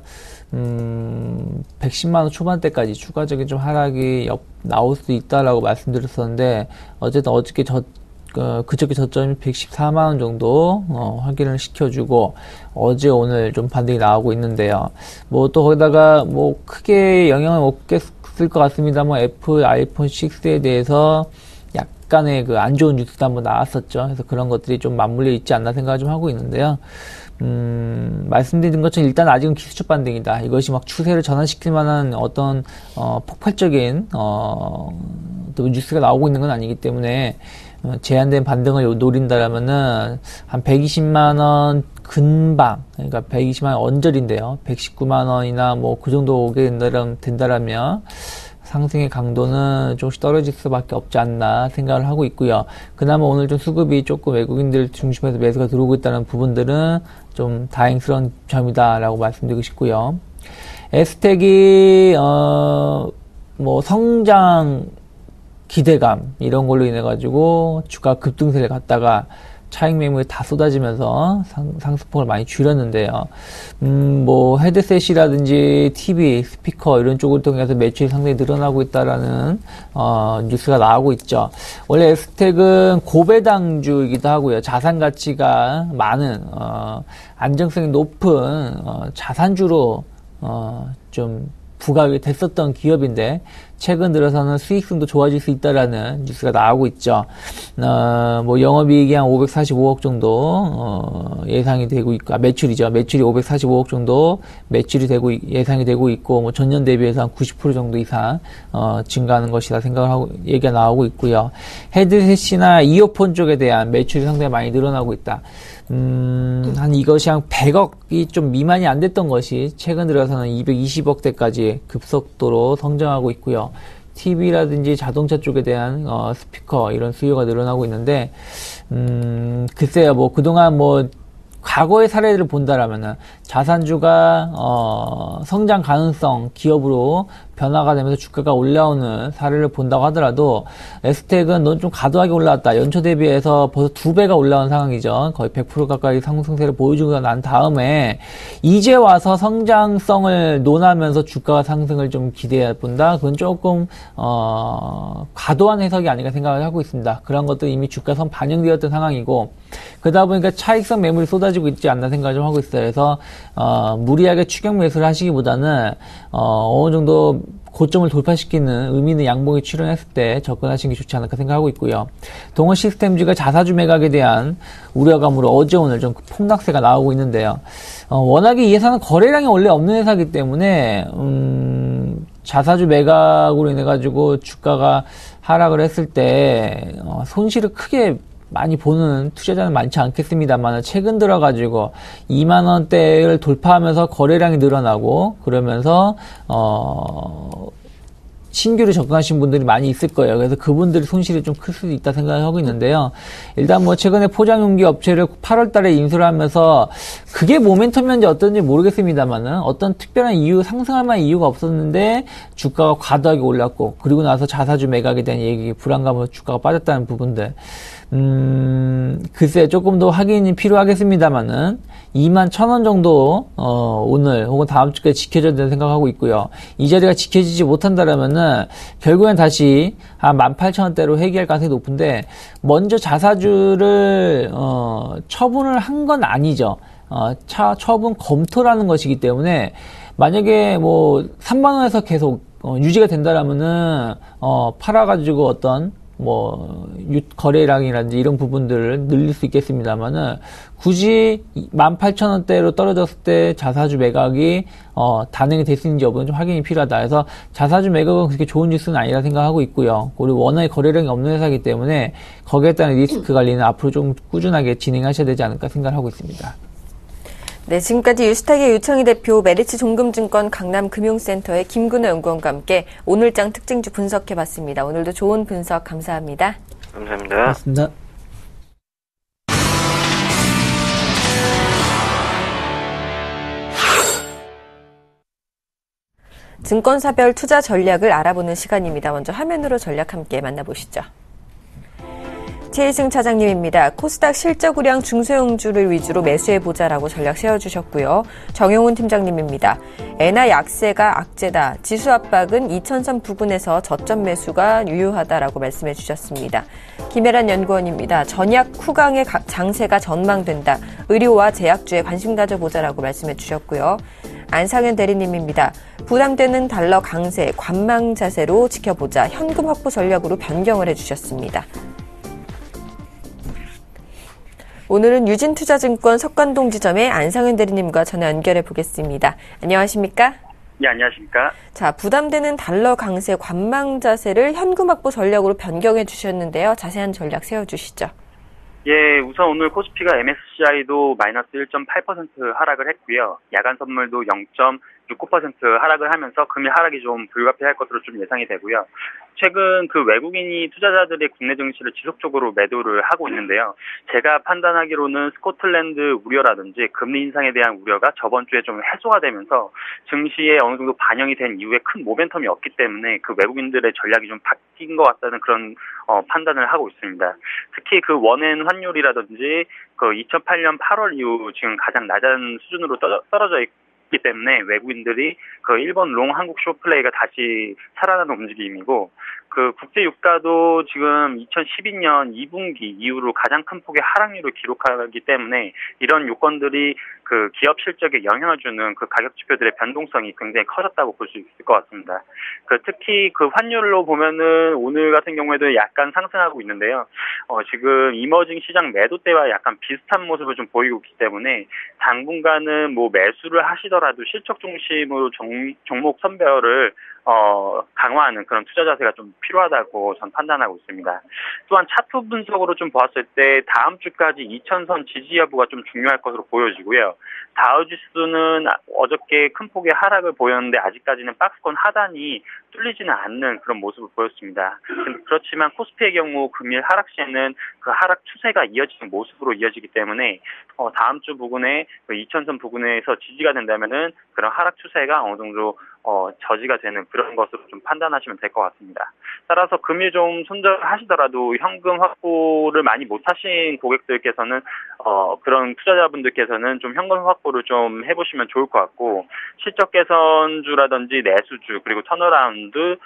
S4: 110만 원 초반대까지 추가적인 좀 하락이 나올 수 있다라고 말씀드렸었는데 어쨌든 어저께 그저께 저점이 114만 원 정도 확인을 시켜주고 어제 오늘 좀 반등이 나오고 있는데요. 뭐 또 거기다가 뭐 크게 영향을 없겠을 것 같습니다만 애플 아이폰 6에 대해서 약간의 그 안 좋은 뉴스도 한번 나왔었죠. 그래서 그런 것들이 좀 맞물려 있지 않나 생각을 좀 하고 있는데요. 말씀드린 것처럼 일단 아직은 기술적 반등이다. 이것이 막 추세를 전환시킬 만한 어떤 폭발적인 또 뉴스가 나오고 있는 건 아니기 때문에 제한된 반등을 노린다라면은 한 120만 원 근방, 그러니까 120만 원 언저리인데요. 119만 원이나 뭐 그 정도 오게 된다라면 상승의 강도는 조금씩 떨어질 수밖에 없지 않나 생각을 하고 있고요. 그나마 오늘 좀 수급이 조금 외국인들 중심에서 매수가 들어오고 있다는 부분들은 좀 다행스러운 점이다라고 말씀드리고 싶고요. 에스텍이 뭐 성장 기대감 이런 걸로 인해 가지고 주가 급등세를 갔다가 차익 매물이 다 쏟아지면서 상승폭을 많이 줄였는데요. 뭐 헤드셋이라든지 TV, 스피커 이런 쪽을 통해서 매출이 상당히 늘어나고 있다라는 뉴스가 나오고 있죠. 원래 에스텍은 고배당주이기도 하고요. 자산 가치가 많은 안정성이 높은 자산주로 좀 부각이 됐었던 기업인데 최근 들어서는 수익성도 좋아질 수 있다라는 뉴스가 나오고 있죠. 뭐 영업이익이 한 545억 정도 예상이 되고 있고 매출이죠. 매출이 545억 정도 매출이 되고 예상이 되고 있고 뭐 전년 대비해서 한 90% 정도 이상 증가하는 것이다 생각을 하고 얘기가 나오고 있고요. 헤드셋이나 이어폰 쪽에 대한 매출이 상당히 많이 늘어나고 있다. 한 이것이 한 100억이 좀 미만이 안 됐던 것이 최근 들어서는 220억대까지 급속도로 성장하고 있고요. TV라든지 자동차 쪽에 대한 스피커 이런 수요가 늘어나고 있는데 글쎄요, 뭐 그동안 뭐 과거의 사례들을 본다라면은 자산주가 성장 가능성 기업으로 변화가 되면서 주가가 올라오는 사례를 본다고 하더라도 에스텍은 넌 좀 과도하게 올라왔다. 연초 대비해서 벌써 2배가 올라온 상황이죠. 거의 100% 가까이 상승세를 보여주고 난 다음에 이제 와서 성장성을 논하면서 주가가 상승을 좀 기대해 본다. 그건 조금 과도한 해석이 아닌가 생각을 하고 있습니다. 그런 것도 이미 주가선 반영되었던 상황이고 그러다 보니까 차익성 매물이 쏟아지고 있지 않나 생각을 좀 하고 있어요. 그래서 무리하게 추격 매수를 하시기보다는 어느 정도 고점을 돌파시키는 의미 있는 양봉이 출현했을 때 접근하시는 게 좋지 않을까 생각하고 있고요. 동원 시스템즈가 자사주 매각에 대한 우려감으로 어제 오늘 좀 폭락세가 나오고 있는데요. 워낙에 이 회사는 거래량이 원래 없는 회사이기 때문에 자사주 매각으로 인해 가지고 주가가 하락을 했을 때 손실을 크게 많이 보는 투자자는 많지 않겠습니다만 최근 들어가지고 2만원대를 돌파하면서 거래량이 늘어나고 그러면서 신규로 접근하신 분들이 많이 있을 거예요. 그래서 그분들의 손실이 좀 클 수도 있다 생각하고 있는데요. 일단 뭐 최근에 포장용기 업체를 8월 달에 인수를 하면서 그게 모멘텀이었는지 어떤지 모르겠습니다만은 어떤 특별한 이유, 상승할 만한 이유가 없었는데 주가가 과도하게 올랐고 그리고 나서 자사주 매각에 대한 얘기, 불안감으로 주가가 빠졌다는 부분들. 글쎄 조금 더 확인이 필요하겠습니다만은 21,000원 정도 오늘 혹은 다음 주까지 지켜져야 된다고 생각하고 있고요. 이 자리가 지켜지지 못한다라면은 결국엔 다시 한 18,000원대로 회귀할 가능성이 높은데 먼저 자사주를 처분을 한 건 아니죠. 처분 검토라는 것이기 때문에 만약에 뭐 3만원에서 계속 유지가 된다라면은 팔아가지고 어떤 뭐 거래량이라든지 이런 부분들을 늘릴 수 있겠습니다만은 굳이 18,000원대로 떨어졌을 때 자사주 매각이 단행이 될 수 있는지 여부는 좀 확인이 필요하다. 그래서 자사주 매각은 그렇게 좋은 뉴스는 아니라 생각하고 있고요. 그리고 워낙에 거래량이 없는 회사이기 때문에 거기에 따른 리스크 관리는 앞으로 좀 꾸준하게 진행하셔야 되지 않을까 생각을 하고 있습니다.
S1: 네, 지금까지 유스탁의 유창희 대표, 메리츠 종금증권 강남금융센터의 김근호 연구원과 함께 오늘장 특징주 분석해봤습니다. 오늘도 좋은 분석 감사합니다.
S5: 감사합니다.
S4: 고맙습니다.
S1: 증권사별 투자 전략을 알아보는 시간입니다. 먼저 화면으로 전략 함께 만나보시죠. 최희승 차장님입니다. 코스닥 실적 우량 중소형주를 위주로 매수해보자라고 전략 세워주셨고요. 정용훈 팀장님입니다. 엔화 약세가 악재다. 지수 압박은 2000선 부근에서 저점 매수가 유효하다라고 말씀해 주셨습니다. 김혜란 연구원입니다. 전약 후강의 장세가 전망된다. 의료와 제약주에 관심 가져보자라고 말씀해 주셨고요. 안상현 대리님입니다. 부담되는 달러 강세, 관망 자세로 지켜보자. 현금 확보 전략으로 변경을 해주셨습니다. 오늘은 유진투자증권 석관동 지점의 안상현 대리님과 전화 연결해 보겠습니다. 안녕하십니까?
S7: 네, 안녕하십니까?
S1: 자, 부담되는 달러 강세 관망 자세를 현금 확보 전략으로 변경해 주셨는데요. 자세한 전략 세워주시죠.
S7: 예, 우선 오늘 코스피가 MSCI도 마이너스 1.8% 하락을 했고요. 야간 선물도 0.69% 하락을 하면서 금일 하락이 좀 불가피할 것으로 좀 예상이 되고요. 최근 그 외국인이 투자자들의 국내 증시를 지속적으로 매도를 하고 있는데요. 제가 판단하기로는 스코틀랜드 우려라든지 금리 인상에 대한 우려가 저번 주에 좀 해소가 되면서 증시에 어느 정도 반영이 된 이후에 큰 모멘텀이 없기 때문에 그 외국인들의 전략이 좀 바뀐 것 같다는 그런 판단을 하고 있습니다. 특히 그 원엔 환율이라든지 그 2008년 8월 이후 지금 가장 낮은 수준으로 떨어져 있기 때문에 외국인들이 그 일본 롱 한국 쇼플레이가 다시 살아나는 움직임이고, 그 국제 유가도 지금 2012년 2분기 이후로 가장 큰 폭의 하락률을 기록하기 때문에 이런 요건들이 그 기업 실적에 영향을 주는 그 가격 지표들의 변동성이 굉장히 커졌다고 볼 수 있을 것 같습니다. 그 특히 그 환율로 보면은 오늘 같은 경우에도 약간 상승하고 있는데요. 지금 이머징 시장 매도 때와 약간 비슷한 모습을 좀 보이고 있기 때문에 당분간은 뭐 매수를 하시더라도 실적 중심으로 종목 선별을 강화하는 그런 투자 자세가 좀 필요하다고 전 판단하고 있습니다. 또한 차트 분석으로 좀 보았을 때 다음 주까지 2000선 지지 여부가 좀 중요할 것으로 보여지고요. 다우지수는 어저께 큰 폭의 하락을 보였는데 아직까지는 박스권 하단이 뚫리지는 않는 그런 모습을 보였습니다. 그렇지만 코스피의 경우 금일 하락 시에는 그 하락 추세가 이어지는 모습으로 이어지기 때문에 다음 주 부근에 그 2000선 부근에서 지지가 된다면은 그런 하락 추세가 어느 정도 저지가 되는 그런 것으로 좀 판단하시면 될 것 같습니다. 따라서 금일 좀 손절하시더라도 현금 확보를 많이 못하신 고객들께서는 그런 투자자분들께서는 좀 현금 확보를 좀 해보시면 좋을 것 같고, 실적 개선주라든지 내수주 그리고 턴어라운드주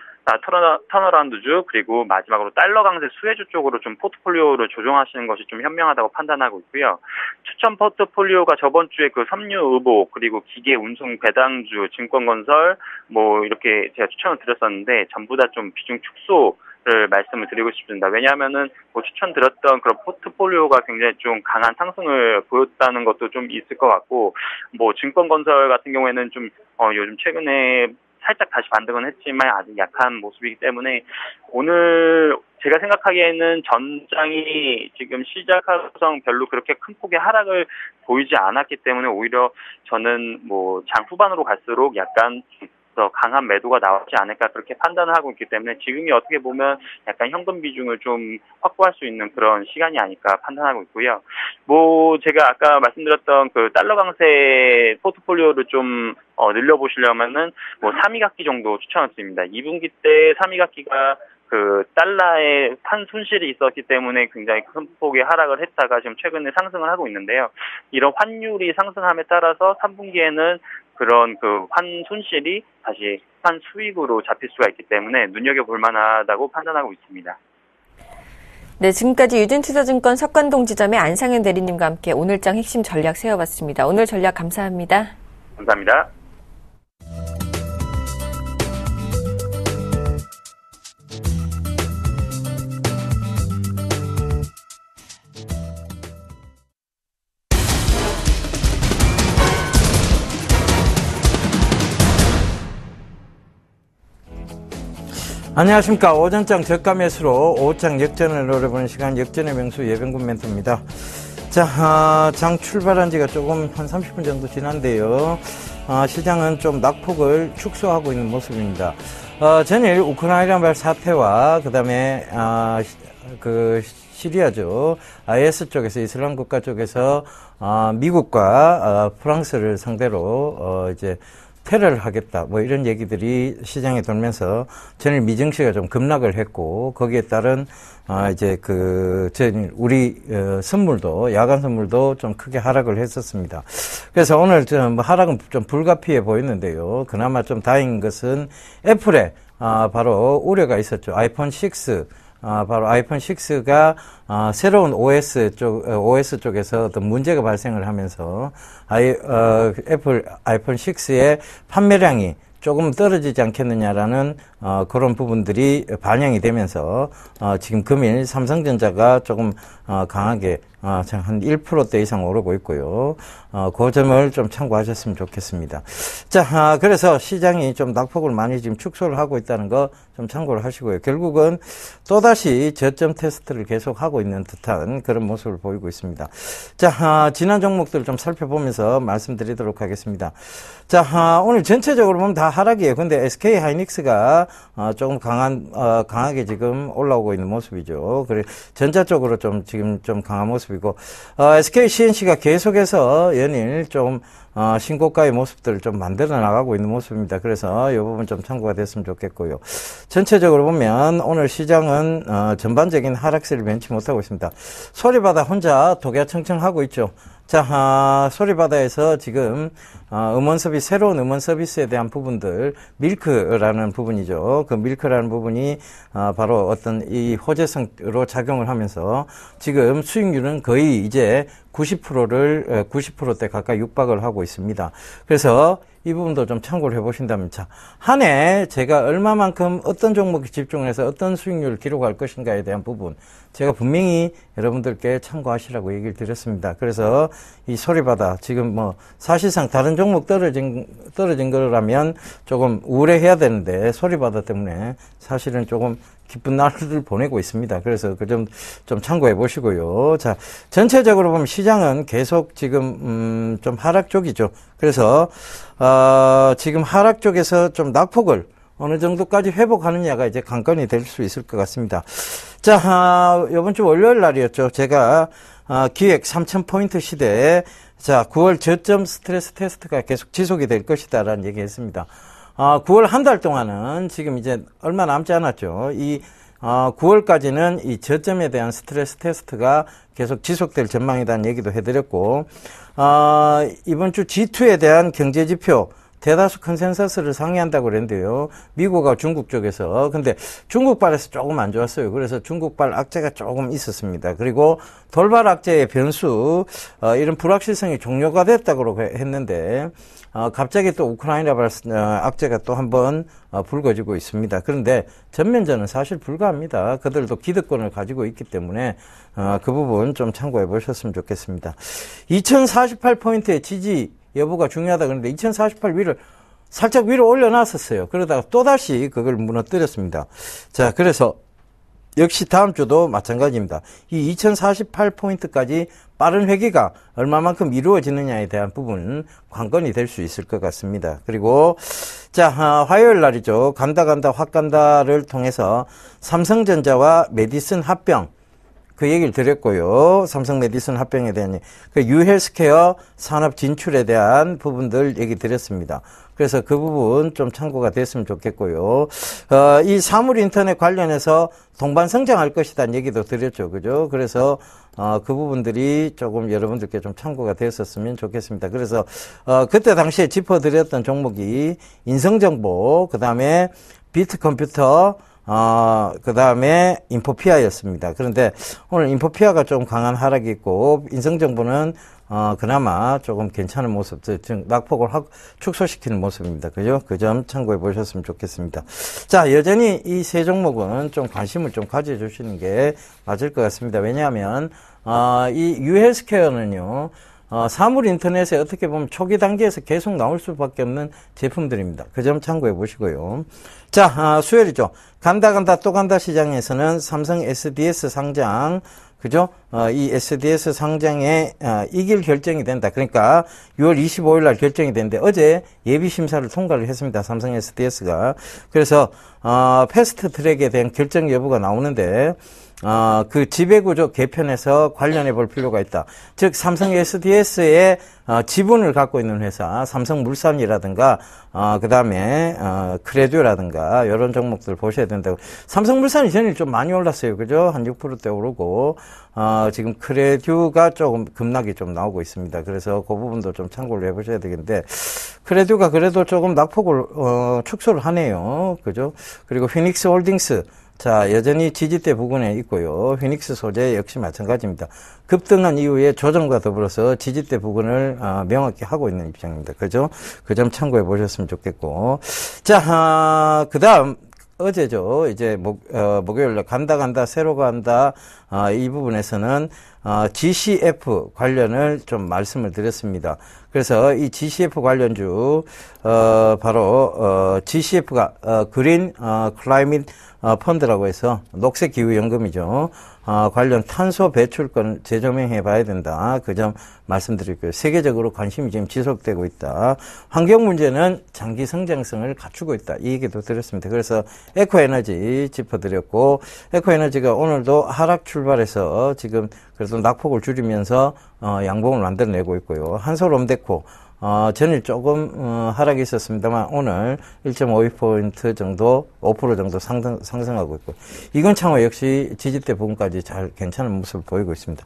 S7: 그리고 마지막으로 달러 강세 수혜주 쪽으로 좀 포트폴리오를 조정하시는 것이 좀 현명하다고 판단하고 있고요. 추천 포트폴리오가 저번 주에 그 섬유 의복 그리고 기계 운송 배당주 증권건설 뭐 이렇게 제가 추천을 드렸었는데 전부 다 좀 비중 축소를 말씀을 드리고 싶습니다. 왜냐하면은 뭐 추천드렸던 그런 포트폴리오가 굉장히 좀 강한 상승을 보였다는 것도 좀 있을 것 같고, 뭐 증권건설 같은 경우에는 좀 요즘 최근에 살짝 다시 반등은 했지만 아직 약한 모습이기 때문에 오늘 제가 생각하기에는 전장이 지금 시작하고서 별로 그렇게 큰 폭의 하락을 보이지 않았기 때문에 오히려 저는 뭐 장 후반으로 갈수록 약간 더 강한 매도가 나오지 않을까 그렇게 판단을 하고 있기 때문에 지금이 어떻게 보면 약간 현금 비중을 좀 확보할 수 있는 그런 시간이 아닐까 판단하고 있고요. 뭐 제가 아까 말씀드렸던 그 달러 강세 포트폴리오를 좀 늘려보시려면은 뭐 3위각기 정도 추천을 드립니다. 2분기 때 3위각기가 그 달러의 환 손실이 있었기 때문에 굉장히 큰 폭의 하락을 했다가 지금 최근에 상승을 하고 있는데요. 이런 환율이 상승함에 따라서 3분기에는 그런 그 환 손실이 다시 환 수익으로 잡힐 수가 있기 때문에 눈여겨볼 만하다고 판단하고 있습니다.
S1: 네, 지금까지 유진투자증권 석관동 지점의 안상현 대리님과 함께 오늘장 핵심 전략 세워봤습니다. 오늘 전략 감사합니다.
S7: 감사합니다.
S8: 안녕하십니까. 오전장 저가 매수로 오후장 역전을 노려보는 시간 역전의 명수 예병군 멘토입니다. 자, 장 출발한 지가 조금 한 30분 정도 지난데요. 시장은 좀 낙폭을 축소하고 있는 모습입니다. 전일 우크라이나 사태와 그다음에 그 시리아죠. IS 쪽에서 이슬람 국가 쪽에서 미국과 프랑스를 상대로 이제 테러를 하겠다, 뭐 이런 얘기들이 시장에 돌면서 전일 미증시가 좀 급락을 했고, 거기에 따른 이제 우리 선물도, 야간 선물도 좀 크게 하락을 했었습니다. 그래서 오늘 좀 하락은 좀 불가피해 보였는데요. 그나마 좀 다행인 것은 애플에 바로 우려가 있었죠. 아이폰 6. 바로 아이폰 6가 새로운 OS 쪽에서 어떤 문제가 발생을 하면서 애플 아이폰 6의 판매량이 조금 떨어지지 않겠느냐라는 그런 부분들이 반영이 되면서 지금 금일 삼성전자가 조금 강하게 한 1%대 이상 오르고 있고요. 그 점을 좀 참고하셨으면 좋겠습니다. 자, 그래서 시장이 좀 낙폭을 많이 지금 축소를 하고 있다는 거 좀 참고를 하시고요. 결국은 또다시 저점 테스트를 계속 하고 있는 듯한 그런 모습을 보이고 있습니다. 자, 지난 종목들을 좀 살펴보면서 말씀드리도록 하겠습니다. 자, 오늘 전체적으로 보면 다 하락이에요. 근데 SK 하이닉스가 조금 강하게 지금 올라오고 있는 모습이죠. 그래, 전자 쪽으로 지금 좀 강한 모습이고, SK CNC가 계속해서 연일 좀 신고가의 모습들을 좀 만들어 나가고 있는 모습입니다. 그래서 이 부분 좀 참고가 됐으면 좋겠고요. 전체적으로 보면 오늘 시장은 전반적인 하락세를 면치 못하고 있습니다. 소리바다 혼자 독야청청하고 있죠. 자, 소리바다에서 지금 새로운 음원 서비스에 대한 부분들, 밀크라는 부분이죠. 그 밀크라는 부분이 바로 어떤 이 호재성으로 작용을 하면서 지금 수익률은 거의 이제 90%대 가까이 육박을 하고 있습니다. 그래서 이 부분도 좀 참고를 해보신다면, 자, 한 해 제가 얼마만큼 어떤 종목에 집중해서 어떤 수익률을 기록할 것인가에 대한 부분, 제가 분명히 여러분들께 참고하시라고 얘기를 드렸습니다. 그래서 이 소리바다, 지금 사실상 다른 종목 떨어진 거라면 조금 우울해해야 되는데, 소리바다 때문에 사실은 조금 기쁜 날을 보내고 있습니다. 그래서 그 점 좀 참고해 보시고요. 자, 전체적으로 보면 시장은 계속 지금 좀 하락 쪽이죠. 그래서 지금 하락 쪽에서 좀 낙폭을 어느 정도까지 회복하느냐가 이제 관건이 될 수 있을 것 같습니다. 자, 이번 주 월요일 날이었죠. 제가 기획 3,000포인트 시대에, 자, 9월 저점 스트레스 테스트가 계속 지속이 될 것이다라는 얘기 했습니다. 9월 한 달 동안은 지금 이제 얼마 남지 않았죠. 9월까지는 이 저점에 대한 스트레스 테스트가 계속 지속될 전망이라는 얘기도 해드렸고, 이번 주 G2에 대한 경제지표, 대다수 컨센서스를 상회한다고 그랬는데요. 미국과 중국 쪽에서. 근데 중국발에서 조금 안 좋았어요. 그래서 중국발 악재가 조금 있었습니다. 그리고 돌발 악재의 변수, 이런 불확실성이 종료가 됐다고 했는데, 갑자기 또 우크라이나 악재가 또 한번 불거지고 있습니다. 그런데 전면전은 사실 불가합니다. 그들도 기득권을 가지고 있기 때문에 그 부분 좀 참고해 보셨으면 좋겠습니다. 2048포인트의 지지 여부가 중요하다 그런데 2048 위를 살짝 위로 올려놨었어요. 그러다가 또다시 그걸 무너뜨렸습니다. 자, 그래서 역시 다음 주도 마찬가지입니다. 이 2048포인트까지 빠른 회귀가 얼마만큼 이루어지느냐에 대한 부분 관건이 될 수 있을 것 같습니다. 그리고 자, 화요일 날이죠. 간다 확간다를 통해서 삼성전자와 메디슨 합병, 그 얘기를 드렸고요. 삼성 메디슨 합병에 대한 그 유헬스케어 산업 진출에 대한 부분들 얘기 드렸습니다. 그래서 그 부분 좀 참고가 됐으면 좋겠고요. 이 사물 인터넷 관련해서 동반 성장할 것이다는 얘기도 드렸죠. 그죠? 그래서 그 부분들이 조금 여러분들께 좀 참고가 됐었으면 좋겠습니다. 그래서 그때 당시에 짚어드렸던 종목이 인성정보, 그 다음에 비트컴퓨터, 그 다음에 인포피아였습니다. 그런데 오늘 인포피아가 좀 강한 하락이 있고, 인성정보는 그나마 조금 괜찮은 모습, 즉, 낙폭을 축소시키는 모습입니다. 그죠? 그 점 참고해 보셨으면 좋겠습니다. 자, 여전히 이 세 종목은 좀 관심을 좀 가져주시는 게 맞을 것 같습니다. 왜냐하면, 이 유헬스케어는요, 사물 인터넷에 어떻게 보면 초기 단계에서 계속 나올 수밖에 없는 제품들입니다. 그 점 참고해 보시고요. 자, 수요일이죠. 간다 또 간다 시장에서는 삼성 SDS 상장, 그죠? 이 SDS 상장에 이길 결정이 된다. 그러니까 6월 25일 날 결정이 됐는데 어제 예비 심사를 통과를 했습니다. 삼성 SDS가. 그래서 패스트 트랙에 대한 결정 여부가 나오는데 그 지배구조 개편에서 관련해 볼 필요가 있다. 즉, 삼성 SDS의 지분을 갖고 있는 회사, 삼성물산이라든가, 그 다음에, 크레듀라든가, 이런 종목들 보셔야 된다고. 삼성물산이 전일 좀 많이 올랐어요. 그죠? 한 6%대 오르고, 지금 크레듀가 조금 급락이 좀 나오고 있습니다. 그래서 그 부분도 좀 참고를 해보셔야 되겠는데, 크레듀가 그래도 조금 낙폭을, 축소를 하네요. 그죠? 그리고 휘닉스 홀딩스. 자, 여전히 지지대 부근에 있고요. 휘닉스 소재 역시 마찬가지입니다. 급등한 이후에 조정과 더불어서 지지대 부근을 명확히 하고 있는 입장입니다. 그죠? 그 점 참고해 보셨으면 좋겠고. 자, 그 다음, 어제죠. 이제 목요일날 간다, 새로 간다. 이 부분에서는 GCF 관련을 좀 말씀을 드렸습니다. 그래서 이 GCF 관련주, 바로, GCF가, 그린, 클라이밋, 펀드라고 해서 녹색 기후 연금이죠. 관련 탄소 배출권 재조명해 봐야 된다. 그 점 말씀드릴게요. 세계적으로 관심이 지금 지속되고 있다. 환경 문제는 장기 성장성을 갖추고 있다. 이 얘기도 드렸습니다. 그래서 에코에너지 짚어드렸고, 에코에너지가 오늘도 하락 출발해서 지금 그래도 낙폭을 줄이면서 양봉을 만들어내고 있고요. 한솔롬데코 전일 조금 하락이 있었습니다만 오늘 1.52포인트 정도, 5% 정도 상승하고 있고, 이건창호 역시 지지대 부분까지 잘 괜찮은 모습을 보이고 있습니다.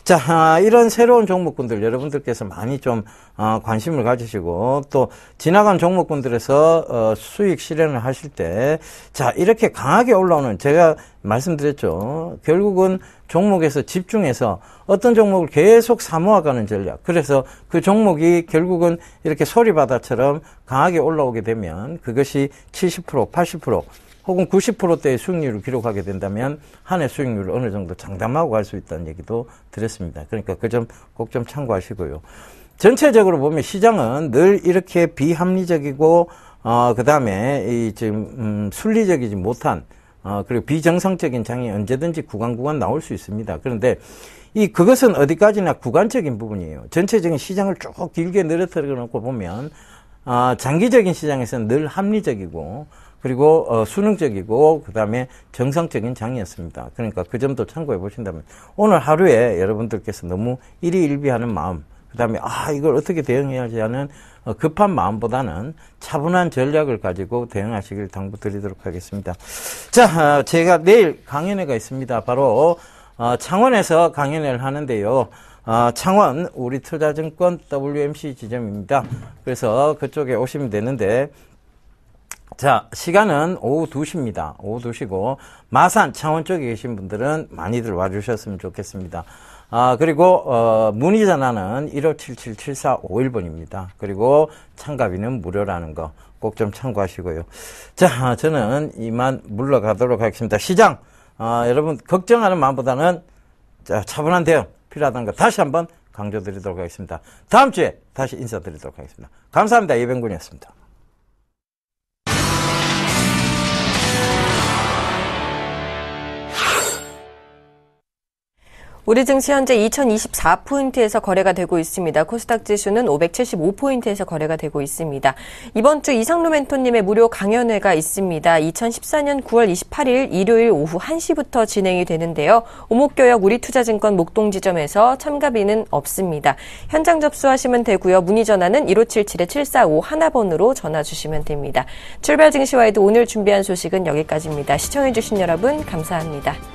S8: 자, 이런 새로운 종목군들 여러분들께서 많이 좀 관심을 가지시고, 또 지나간 종목군들에서 수익 실현을 하실 때, 자, 이렇게 강하게 올라오는, 제가 말씀드렸죠. 결국은 종목에서 집중해서 어떤 종목을 계속 사모아가는 전략. 그래서 그 종목이 결국은 이렇게 소리바다처럼 강하게 올라오게 되면 그것이 70%, 80% 혹은 90%대의 수익률을 기록하게 된다면 한 해 수익률을 어느 정도 장담하고 갈 수 있다는 얘기도 드렸습니다. 그러니까 그 점 꼭 좀 참고하시고요. 전체적으로 보면 시장은 늘 이렇게 비합리적이고 그 다음에 이 지금 순리적이지 못한 그리고 비정상적인 장이 언제든지 구간 나올 수 있습니다. 그런데 그것은 어디까지나 구간적인 부분이에요. 전체적인 시장을 쭉 길게 늘어뜨려 놓고 보면, 장기적인 시장에서는 늘 합리적이고, 그리고, 수능적이고, 그 다음에 정상적인 장이었습니다. 그러니까 그 점도 참고해 보신다면, 오늘 하루에 여러분들께서 너무 일희일비하는 마음, 그 다음에, 이걸 어떻게 대응해야지 하는 급한 마음보다는 차분한 전략을 가지고 대응하시길 당부드리도록 하겠습니다. 자, 제가 내일 강연회가 있습니다. 바로, 창원에서 강연회를 하는데요. 창원 우리투자증권 WMC 지점입니다. 그래서 그쪽에 오시면 되는데, 자, 시간은 오후 2시입니다. 오후 2시고, 마산 창원 쪽에 계신 분들은 많이들 와주셨으면 좋겠습니다. 그리고, 문의 전화는 1577-7451번입니다. 그리고 참가비는 무료라는 거 꼭 좀 참고하시고요. 자, 저는 이만 물러가도록 하겠습니다. 시장! 여러분, 걱정하는 마음보다는 차분한 대응 필요하다는 거 다시 한번 강조드리도록 하겠습니다. 다음 주에 다시 인사드리도록 하겠습니다. 감사합니다. 이병군이었습니다.
S1: 우리 증시 현재 2024포인트에서 거래가 되고 있습니다. 코스닥 지수는 575포인트에서 거래가 되고 있습니다. 이번 주 이상루 멘토님의 무료 강연회가 있습니다. 2014년 9월 28일 일요일 오후 1시부터 진행이 되는데요. 오목교역 우리투자증권 목동지점에서 참가비는 없습니다. 현장 접수하시면 되고요. 문의 전화는 1577-7451번으로 전화 주시면 됩니다. 출발 증시와이드 오늘 준비한 소식은 여기까지입니다. 시청해주신 여러분 감사합니다.